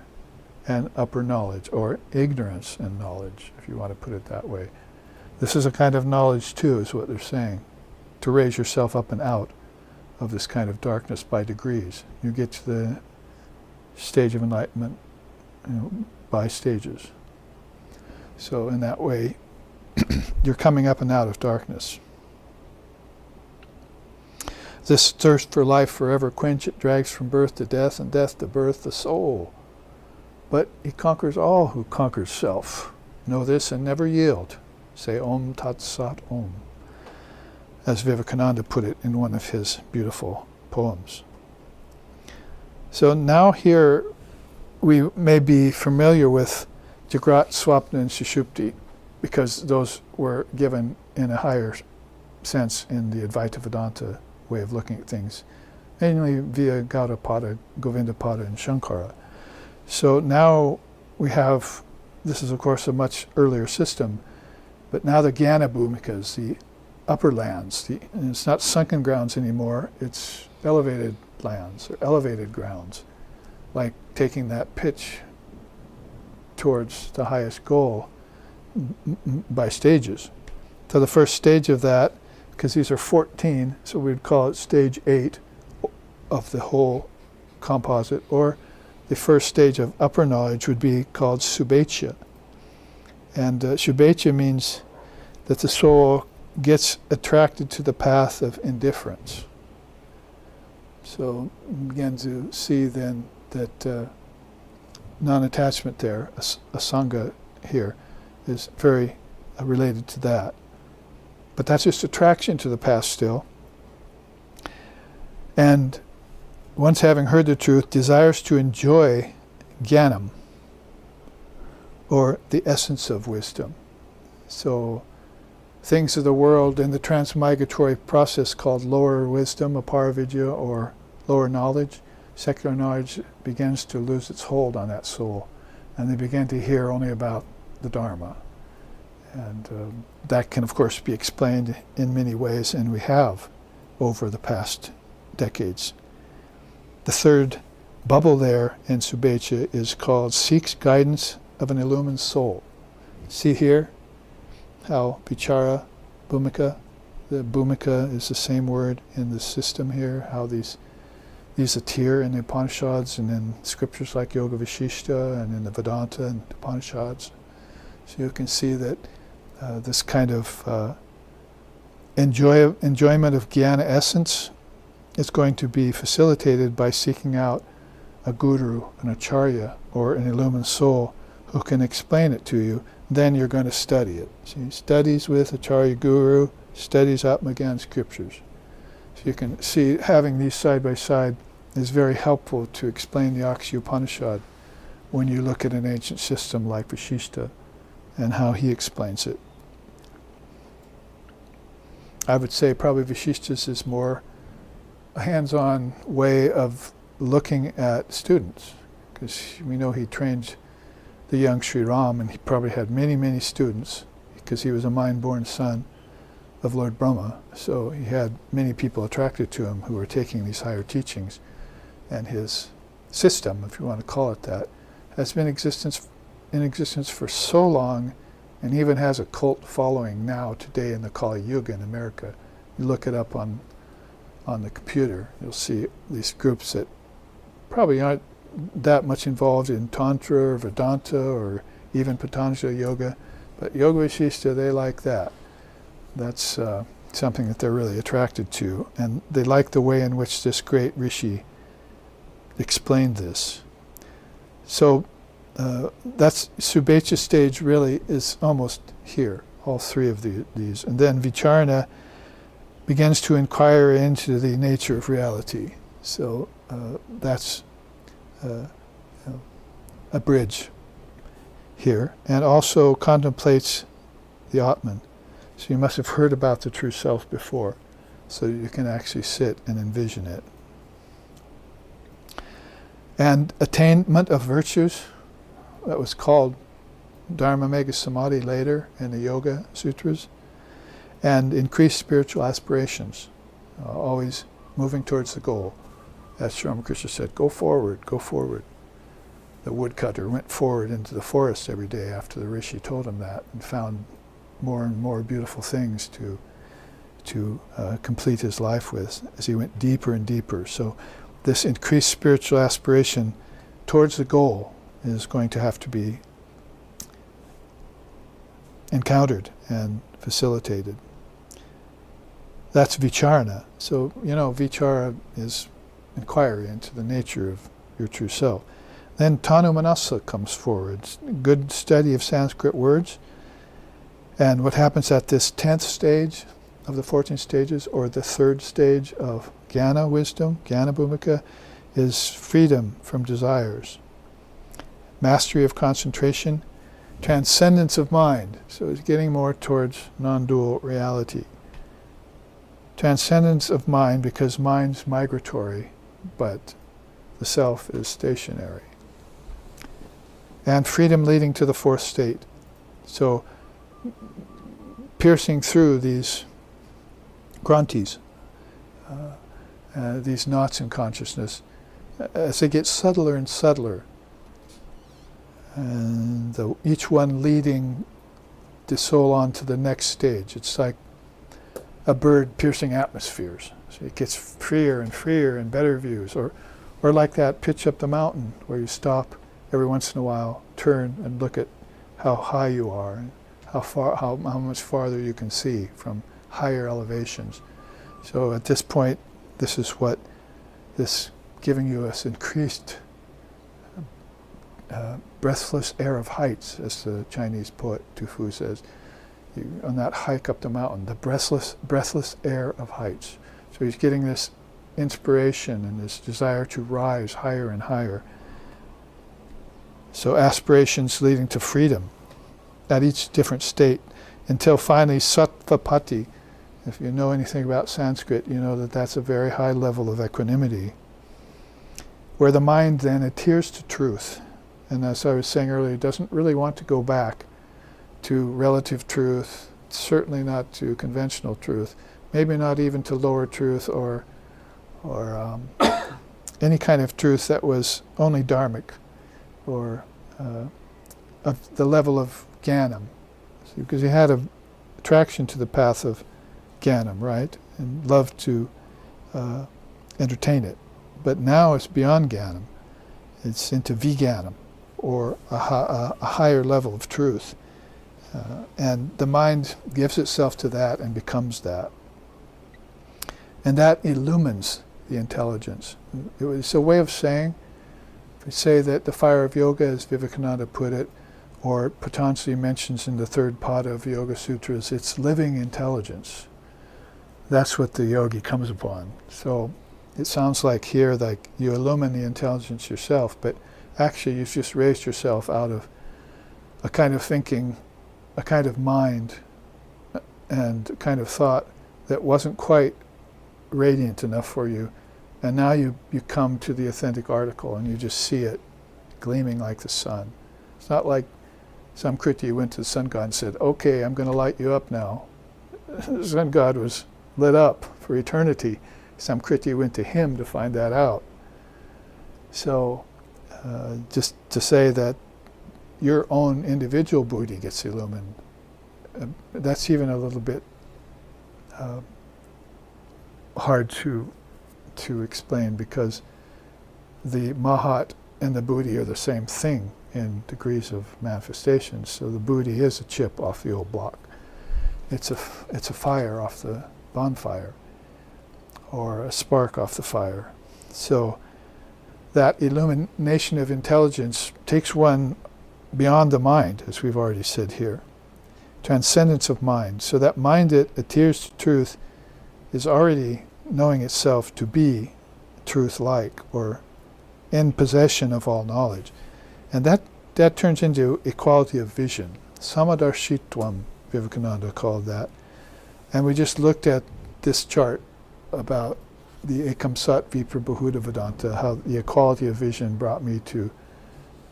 and upper knowledge, or ignorance and knowledge, if you want to put it that way. This is a kind of knowledge too, is what they're saying, to raise yourself up and out of this kind of darkness by degrees. You get to the stage of enlightenment, by stages. So in that way, you're coming up and out of darkness. This thirst for life forever quench it, drags from birth to death, and death to birth the soul. But he conquers all who conquers self. Know this and never yield. Say Om Tat Sat Om, as Vivekananda put it in one of his beautiful poems. So now here we may be familiar with Jagrat, Swapna, and Shishupti, because those were given in a higher sense in the Advaita Vedanta way of looking at things, mainly via Gaudapada, Govindapada, and Shankara. So now we have, this is of course a much earlier system, but now the Ghana Bhumikas, the upper lands, and it's not sunken grounds anymore, it's elevated lands, or elevated grounds, like taking that pitch towards the highest goal by stages. So the first stage of that, because these are 14, so we'd call it stage 8 of the whole composite, or the first stage of upper knowledge would be called Subhecha. And Subhecha means that the soul gets attracted to the path of indifference. So begin to see then that non-attachment there, asanga here, is very related to that. But that's just attraction to the past still. And once having heard the truth, desires to enjoy jnanam, or the essence of wisdom. So things of the world in the transmigratory process called lower wisdom, aparavidya, or lower knowledge, secular knowledge begins to lose its hold on that soul, and they begin to hear only about the Dharma. And that can of course be explained in many ways, and we have over the past decades. The third bubble there in Subhecha is called Seeks Guidance of an Illumined Soul. See here how Vichara, Bhumika, the Bhumika is the same word in the system here, how these appear in the Upanishads and in scriptures like Yoga Vishishta and in the Vedanta and Upanishads. So you can see that this kind of enjoyment of jnana essence is going to be facilitated by seeking out a guru, an acharya, or an illumined soul who can explain it to you. Then you're going to study it. See, studies with acharya guru, studies Atmagyan scriptures. So you can see having these side by side is very helpful to explain the Akshi Upanishad when you look at an ancient system like Vishishta and how he explains it. I would say probably Vishishta's is more a hands-on way of looking at students, because we know he trained the young Sri Ram, and he probably had many, many students because he was a mind-born son of Lord Brahma. So he had many people attracted to him who were taking these higher teachings. And his system, if you want to call it that, has been in existence for so long, and even has a cult following now today in the Kali Yuga in America. You look it up on the computer, you'll see these groups that probably aren't that much involved in Tantra or Vedanta or even Patanjali Yoga, but Yoga Vishishta, they like that. That's something that they're really attracted to, and they like the way in which this great rishi explained this. So that's Subhecha stage really is almost here, all three of these. And then Vicharana begins to inquire into the nature of reality. So that's a bridge here, and also contemplates the Atman. So you must have heard about the true self before, so you can actually sit and envision it. And attainment of virtues, that was called Dharma Mega Samadhi later in the Yoga Sutras, and increased spiritual aspirations, always moving towards the goal. As Sri Ramakrishna said, go forward, go forward. The woodcutter went forward into the forest every day after the rishi told him that, and found more and more beautiful things to complete his life with as he went deeper and deeper. So this increased spiritual aspiration towards the goal is going to have to be encountered and facilitated. That's vicharana. So, vichara is inquiry into the nature of your true self. Then tanu manasa comes forward, good study of Sanskrit words. And what happens at this 10th stage of the 14 stages, or the 3rd stage of Ghana wisdom, Ghana Bhumika, is freedom from desires, mastery of concentration, transcendence of mind. So it's getting more towards non-dual reality. Transcendence of mind, because mind's migratory, but the self is stationary. And freedom leading to the 4th state. So piercing through these granthis, these knots in consciousness, as they get subtler and subtler, and each one leading the soul on to the next stage. It's like a bird piercing atmospheres. So it gets freer and freer and better views. Or like that pitch up the mountain where you stop every once in a while, turn and look at how high you are and how much farther you can see from higher elevations. So at this point, this is what this giving you this increased breathless air of heights, as the Chinese poet Tu Fu says. On that hike up the mountain, the breathless air of heights. So he's getting this inspiration and this desire to rise higher and higher. So aspirations leading to freedom at each different state, until finally Sattvapati. If you know anything about Sanskrit, you know that that's a very high level of equanimity, where the mind then adheres to truth. And as I was saying earlier, it doesn't really want to go back to relative truth, certainly not to conventional truth, maybe not even to lower truth or any kind of truth that was only dharmic, or of the level of Jnanam. Because he had an attraction to the path of Jnanam, right? And loved to entertain it. But now it's beyond Jnanam. It's into Vijnanam, or a higher level of truth. And the mind gives itself to that and becomes that. And that illumines the intelligence. It's a way of saying, if we say that the fire of yoga, as Vivekananda put it, or Patanjali mentions in the 3rd pada of Yoga Sutras, it's living intelligence. That's what the yogi comes upon. So it sounds like here like you illumine the intelligence yourself, but actually you've just raised yourself out of a kind of thinking, a kind of mind, and a kind of thought that wasn't quite radiant enough for you. And now you come to the authentic article and you just see it gleaming like the sun. It's not like some Kriti went to the sun god and said, okay, I'm going to light you up now. The sun god was lit up for eternity. Some Kriti went to him to find that out. So just to say that your own individual buddhi gets illumined, that's even a little bit hard to explain, because the Mahat and the buddhi are the same thing in degrees of manifestation. So the buddhi is a chip off the old block. It's a fire off the bonfire, or a spark off the fire. So that illumination of intelligence takes one beyond the mind, as we've already said here. Transcendence of mind. So that mind that adheres to truth is already knowing itself to be truth-like, or in possession of all knowledge. And that turns into equality of vision. Samadarshitvam, Vivekananda called that. And we just looked at this chart about the Ekam Sat Viprabahuta Vedanta, how the equality of vision brought me to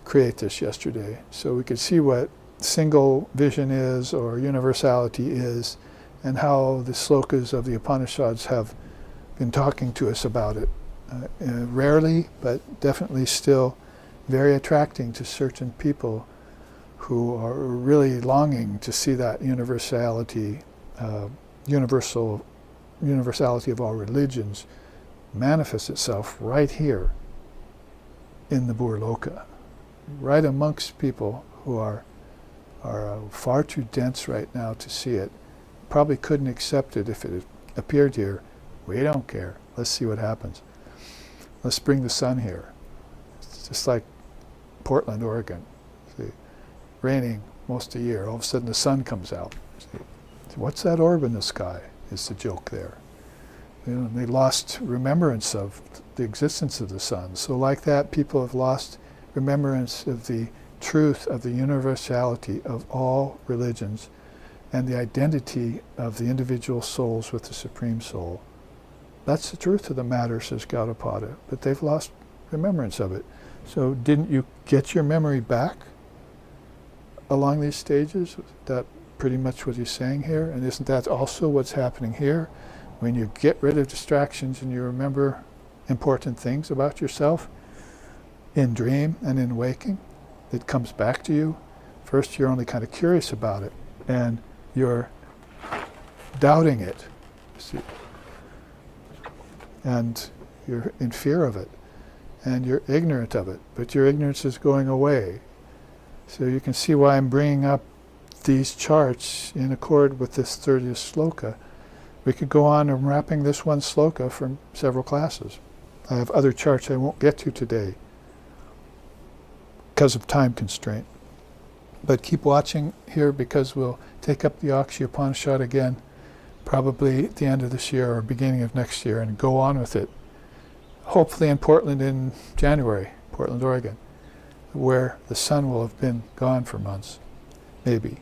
create this yesterday. So we could see what single vision is, or universality is, and how the slokas of the Upanishads have been talking to us about it. Rarely, but definitely still very attracting to certain people who are really longing to see that universality, universality of all religions manifest itself right here in the Burloka, right amongst people who are far too dense right now to see it. Probably couldn't accept it if it appeared here. We don't care. Let's see what happens. Let's bring the sun here. It's just like Portland, Oregon. See, raining most of the year. All of a sudden the sun comes out. See, what's that orb in the sky? Is the joke there. They lost remembrance of the existence of the sun. So like that, people have lost remembrance of the truth of the universality of all religions and the identity of the individual souls with the Supreme Soul. That's the truth of the matter, says Gaudapada, but they've lost remembrance of it. So didn't you get your memory back along these stages? Is that pretty much what he's saying here? And isn't that also what's happening here? When you get rid of distractions and you remember important things about yourself in dream and in waking, it comes back to you. First you're only kind of curious about it, and you're doubting it. See? And you're in fear of it, and you're ignorant of it, but your ignorance is going away. So you can see why I'm bringing up these charts in accord with this 30th sloka. We could go on unwrapping this one sloka from several classes. I have other charts I won't get to today because of time constraint. But keep watching here, because we'll take up the Akshi Upanishad again probably at the end of this year or beginning of next year, and go on with it. Hopefully in Portland in January, Portland, Oregon, where the sun will have been gone for months, maybe.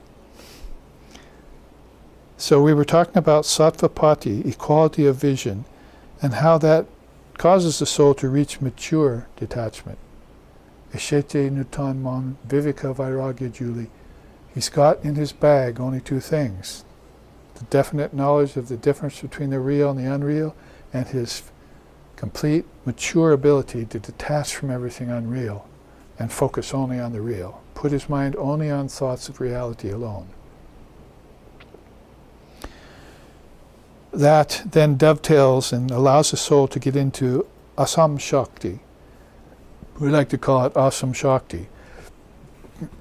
So we were talking about Sattvapati, equality of vision, and how that causes the soul to reach mature detachment. Eshete nutan man viveka vairagya juli. He's got in his bag only two things: the definite knowledge of the difference between the real and the unreal, and his complete mature ability to detach from everything unreal and focus only on the real. Put his mind only on thoughts of reality alone. That then dovetails and allows the soul to get into Asam Shakti. We like to call it Asam Shakti.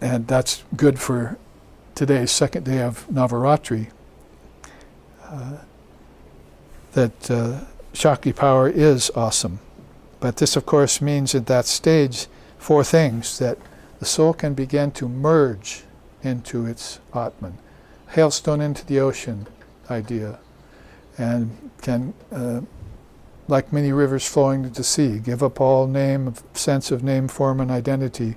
And that's good for today's second day of Navaratri. That Shakti power is awesome. But this, of course, means at that stage four things: that the soul can begin to merge into its Atman, hailstone into the ocean idea, and can like many rivers flowing to the sea. Give up all sense of name, form, and identity.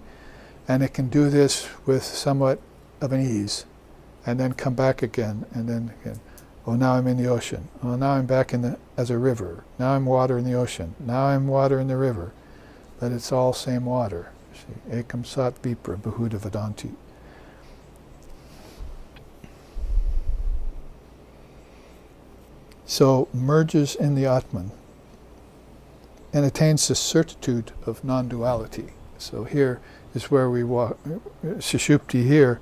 And it can do this with somewhat of an ease. And then come back again, and then again. Oh, now I'm in the ocean. Oh, now I'm back as a river. Now I'm water in the ocean. Now I'm water in the river. But it's all same water. See, ekam sat vipra bahuda vadanti. So merges in the Atman and attains the certitude of non-duality. So here is where we walk. Shishupti here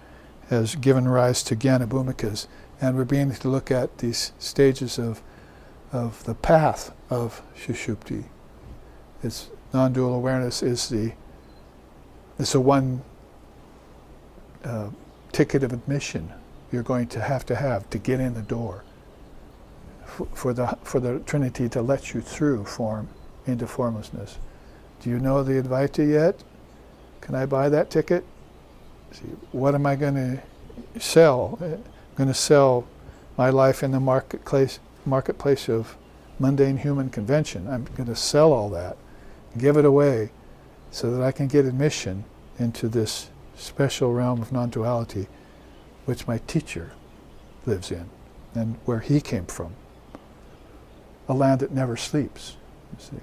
has given rise to Ghana Bhumikas, and we're beginning to look at these stages of the path of Shishupti. It's non-dual awareness is the one ticket of admission you're going to have to get in the door for the Trinity to let you through form into formlessness. Do you know the Advaita yet? Can I buy that ticket? See, what am I going to sell? I'm going to sell my life in the marketplace of mundane human convention. I'm going to sell all that, give it away, so that I can get admission into this special realm of non-duality, which my teacher lives in, and where he came from. A land that never sleeps, you see.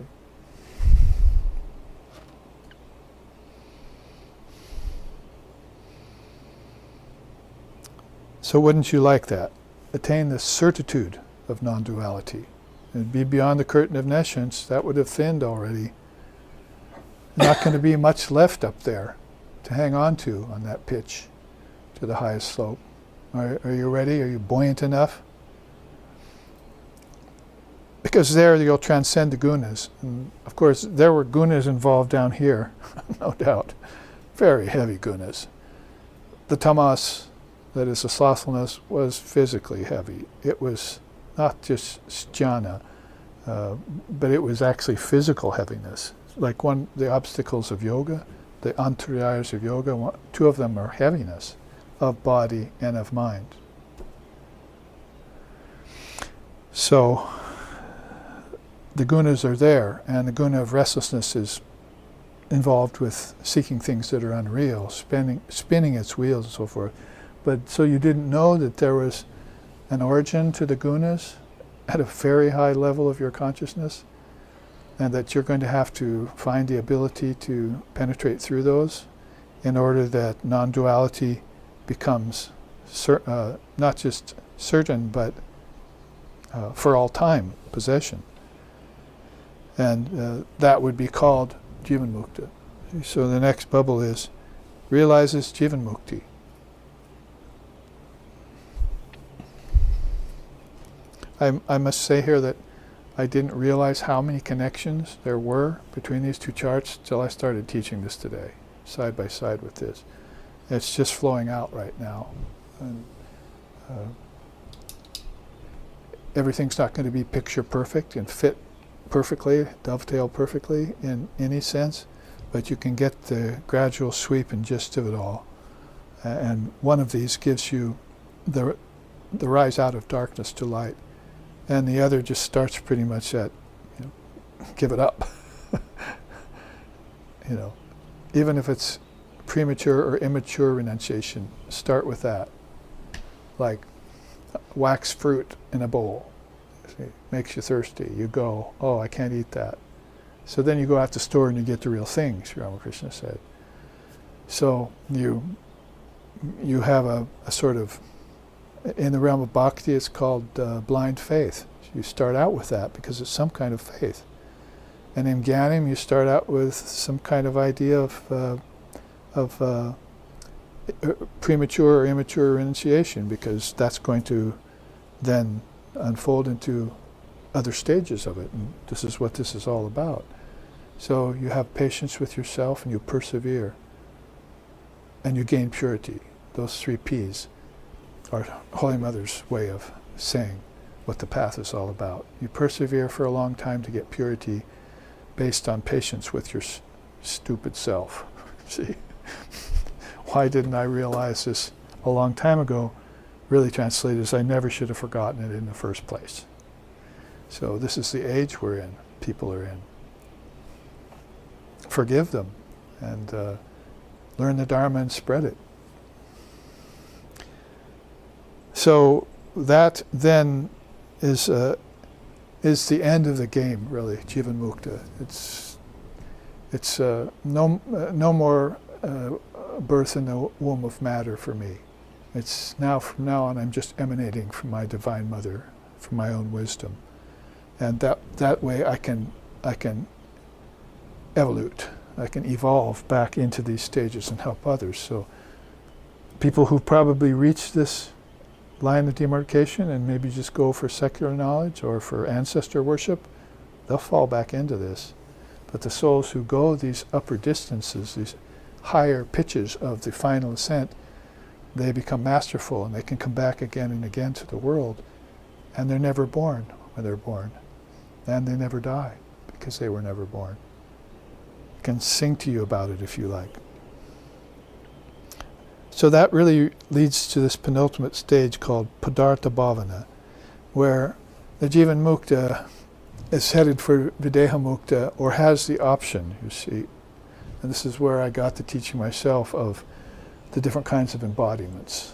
So wouldn't you like that? Attain the certitude of non-duality. And be beyond the curtain of nescience, that would have thinned already. Not going to be much left up there to hang on to on that pitch to the highest slope. Are you ready? Are you buoyant enough? Because there you'll transcend the gunas. And of course, there were gunas involved down here, no doubt. Very heavy gunas. The tamas, that is the slothfulness, was physically heavy. It was not just jhana, but it was actually physical heaviness. Like the obstacles of yoga, the antarayas of yoga, two of them are heaviness of body and of mind. So the gunas are there, and the guna of restlessness is involved with seeking things that are unreal, spinning its wheels and so forth. But so you didn't know that there was an origin to the gunas at a very high level of your consciousness, and that you're going to have to find the ability to penetrate through those in order that non-duality becomes not just certain, but for all time possession. And that would be called Jivan Mukta. So the next bubble is realizes Jivan Mukti. I must say here that I didn't realize how many connections there were between these two charts till I started teaching this today, side by side with this. It's just flowing out right now. And everything's not going to be picture perfect and fit perfectly, dovetail perfectly in any sense, but you can get the gradual sweep and gist of it all. And one of these gives you the rise out of darkness to light. And the other just starts pretty much at, give it up. Even if it's premature or immature renunciation, start with that. Like wax fruit in a bowl. See, makes you thirsty. You go, oh, I can't eat that. So then you go out the store and you get the real thing, Sri Ramakrishna said. So you have a sort of, in the realm of bhakti, it's called blind faith. You start out with that because it's some kind of faith. And in Jnanam, you start out with some kind of idea of premature or immature renunciation, because that's going to then unfold into other stages of it. And this is what this is all about. So you have patience with yourself and you persevere. And you gain purity. Those 3 P's are Holy Mother's way of saying what the path is all about. You persevere for a long time to get purity based on patience with your stupid self. See? Why didn't I realize this a long time ago? Really translated as I never should have forgotten it in the first place. So this is the age we're in. people are in. Forgive them and learn the Dharma and spread it. So that then is the end of the game, really, Jivan Mukta. It's no more birth in the womb of matter for me. It's now, from now on, I'm just emanating from my Divine Mother, from my own wisdom. And that way I can evolute, I can evolve back into these stages and help others. So people who probably reach this line of demarcation and maybe just go for secular knowledge or for ancestor worship, they'll fall back into this. But the souls who go these upper distances, these higher pitches of the final ascent, they become masterful and they can come back again and again to the world, and they're never born when they're born, and they never die because they were never born. I can sing to you about it if you like. So that really leads to this penultimate stage called Padartha Bhavana, where the Jivan Mukta is headed for Videha Mukta, or has the option, you see. And this is where I got the teaching myself of the different kinds of embodiments.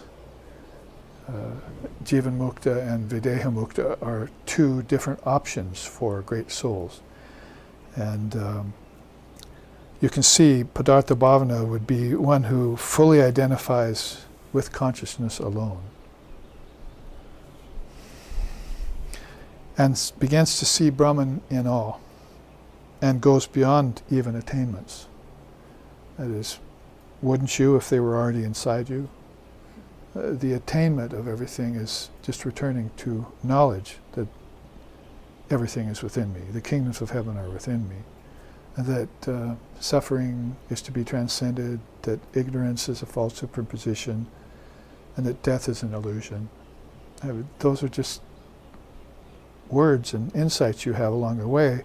Jivan Mukta and Videha Mukta are two different options for great souls. And you can see Padartha Bhavana would be one who fully identifies with consciousness alone and begins to see Brahman in all and goes beyond even attainments. That is, wouldn't you if they were already inside you? The attainment of everything is just returning to knowledge that everything is within me, the kingdoms of heaven are within me, and that suffering is to be transcended, that ignorance is a false superposition, and that death is an illusion. Those are just words and insights you have along the way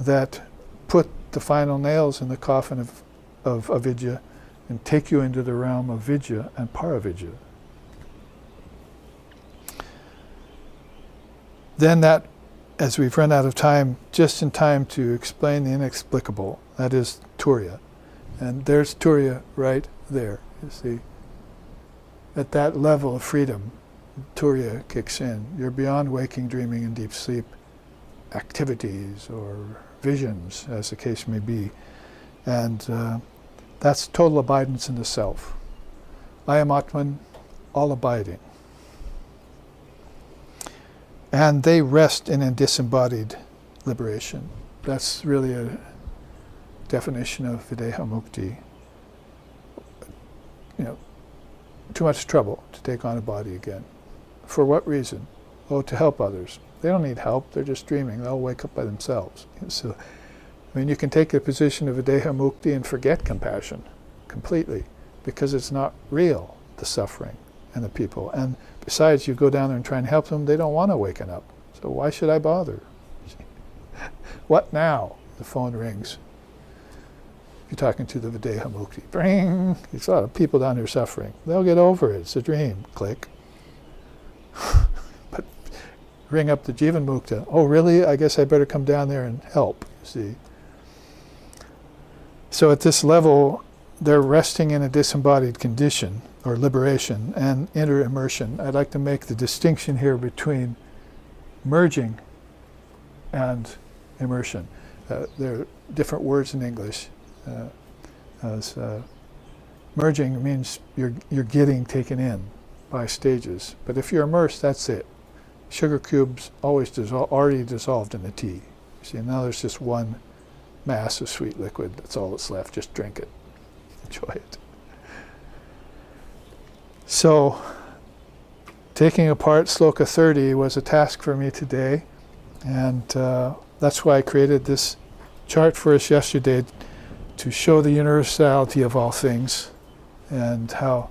that put the final nails in the coffin of avidya and take you into the realm of vidya and paravidya. Then that, as we've run out of time, just in time to explain the inexplicable, that is Turiya. And there's Turiya right there, you see. At that level of freedom, Turiya kicks in. You're beyond waking, dreaming, and deep sleep activities or visions, as the case may be. And that's total abidance in the self. I am Atman, all abiding. And they rest in a disembodied liberation. That's really a definition of Videha Mukti. You know, too much trouble to take on a body again. For what reason? Oh, to help others. They don't need help, they're just dreaming. They'll wake up by themselves. So, I mean, you can take the position of Videha Mukti and forget compassion completely, because it's not real, the suffering and the people. And besides, you go down there and try and help them, they don't want to waken up. So why should I bother? What now? The phone rings. You're talking to the Videha Mukti. Bring! There's a lot of people down here suffering. They'll get over it. It's a dream. Click. But ring up the Jivan Mukta. Oh, really? I guess I better come down there and help, you see. So at this level, they're resting in a disembodied condition, or liberation, and inner immersion. I'd like to make the distinction here between merging and immersion. There are different words in English. Merging means you're getting taken in by stages. But if you're immersed, that's it. Sugar cubes always already dissolved in the tea. See, now there's just one mass of sweet liquid. That's all that's left. Just drink it. Enjoy it. So, taking apart Sloka 30 was a task for me today, and that's why I created this chart for us yesterday, to show the universality of all things and how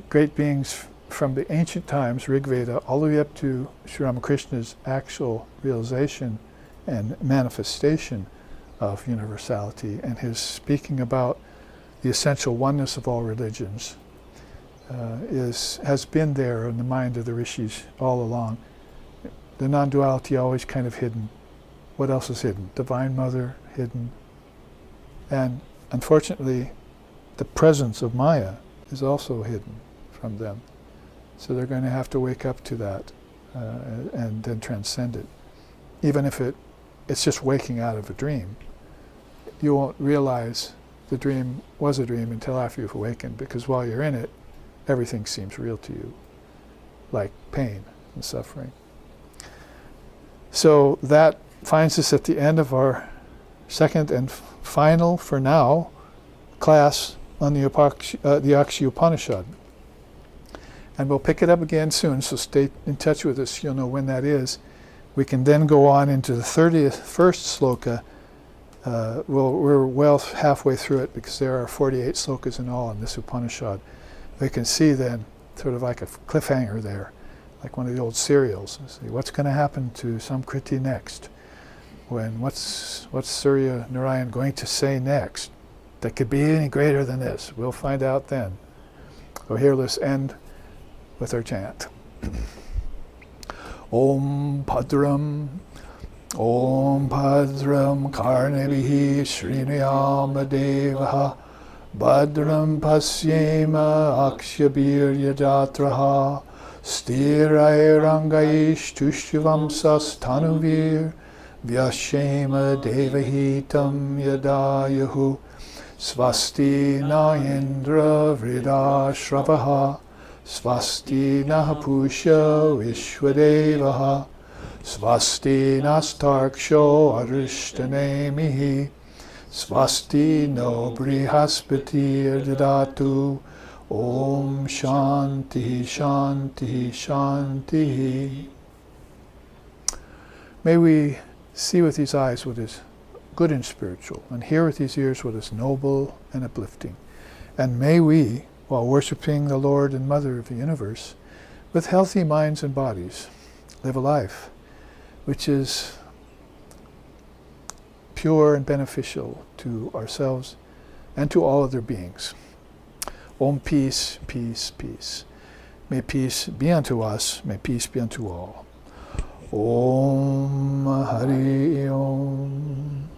great beings from the ancient times, Rig Veda, all the way up to Sri Ramakrishna's actual realization and manifestation of universality, and his speaking about the essential oneness of all religions, has been there in the mind of the rishis all along. The non-duality always kind of hidden. what else is hidden? Divine Mother hidden. And unfortunately, the presence of Maya is also hidden from them. So they're going to have to wake up to that and then transcend it. Even if it's just waking out of a dream, you won't realize the dream was a dream until after you've awakened, because while you're in it, everything seems real to you, like pain and suffering. So that finds us at the end of our second and final, for now, class on the Akshi Upanishad. And we'll pick it up again soon, so stay in touch with us. You'll know when that is. We can then go on into the first sloka. We're well halfway through it, because there are 48 slokas in all in this Upanishad. We can see then, sort of like a cliffhanger there, like one of the old serials. See what's going to happen to Samkriti next. What's Surya Narayan going to say next that could be any greater than this? We'll find out then. So here, let's end with our chant. Om Padram Karnevihi Srinayama Devaha Badram Pasyema Akshabirya Jatraha Stirai Rangaish Tushivamsas Tanuvir Vyashema Devahitam Yadayahu Svasti Nayendra Vridashravaha Svasti Nahapusha Vishwadevaha Svasti Nastarksho Arishtanemihi Svasti no Brihaspati Dadatu Om Shanti Shanti Shanti. May we see with these eyes what is good and spiritual, and hear with these ears what is noble and uplifting. And may we, while worshiping the Lord and Mother of the universe, with healthy minds and bodies, live a life which is pure and beneficial to ourselves and to all other beings. Om, peace, peace, peace. May peace be unto us, may peace be unto all. Om Hari Om.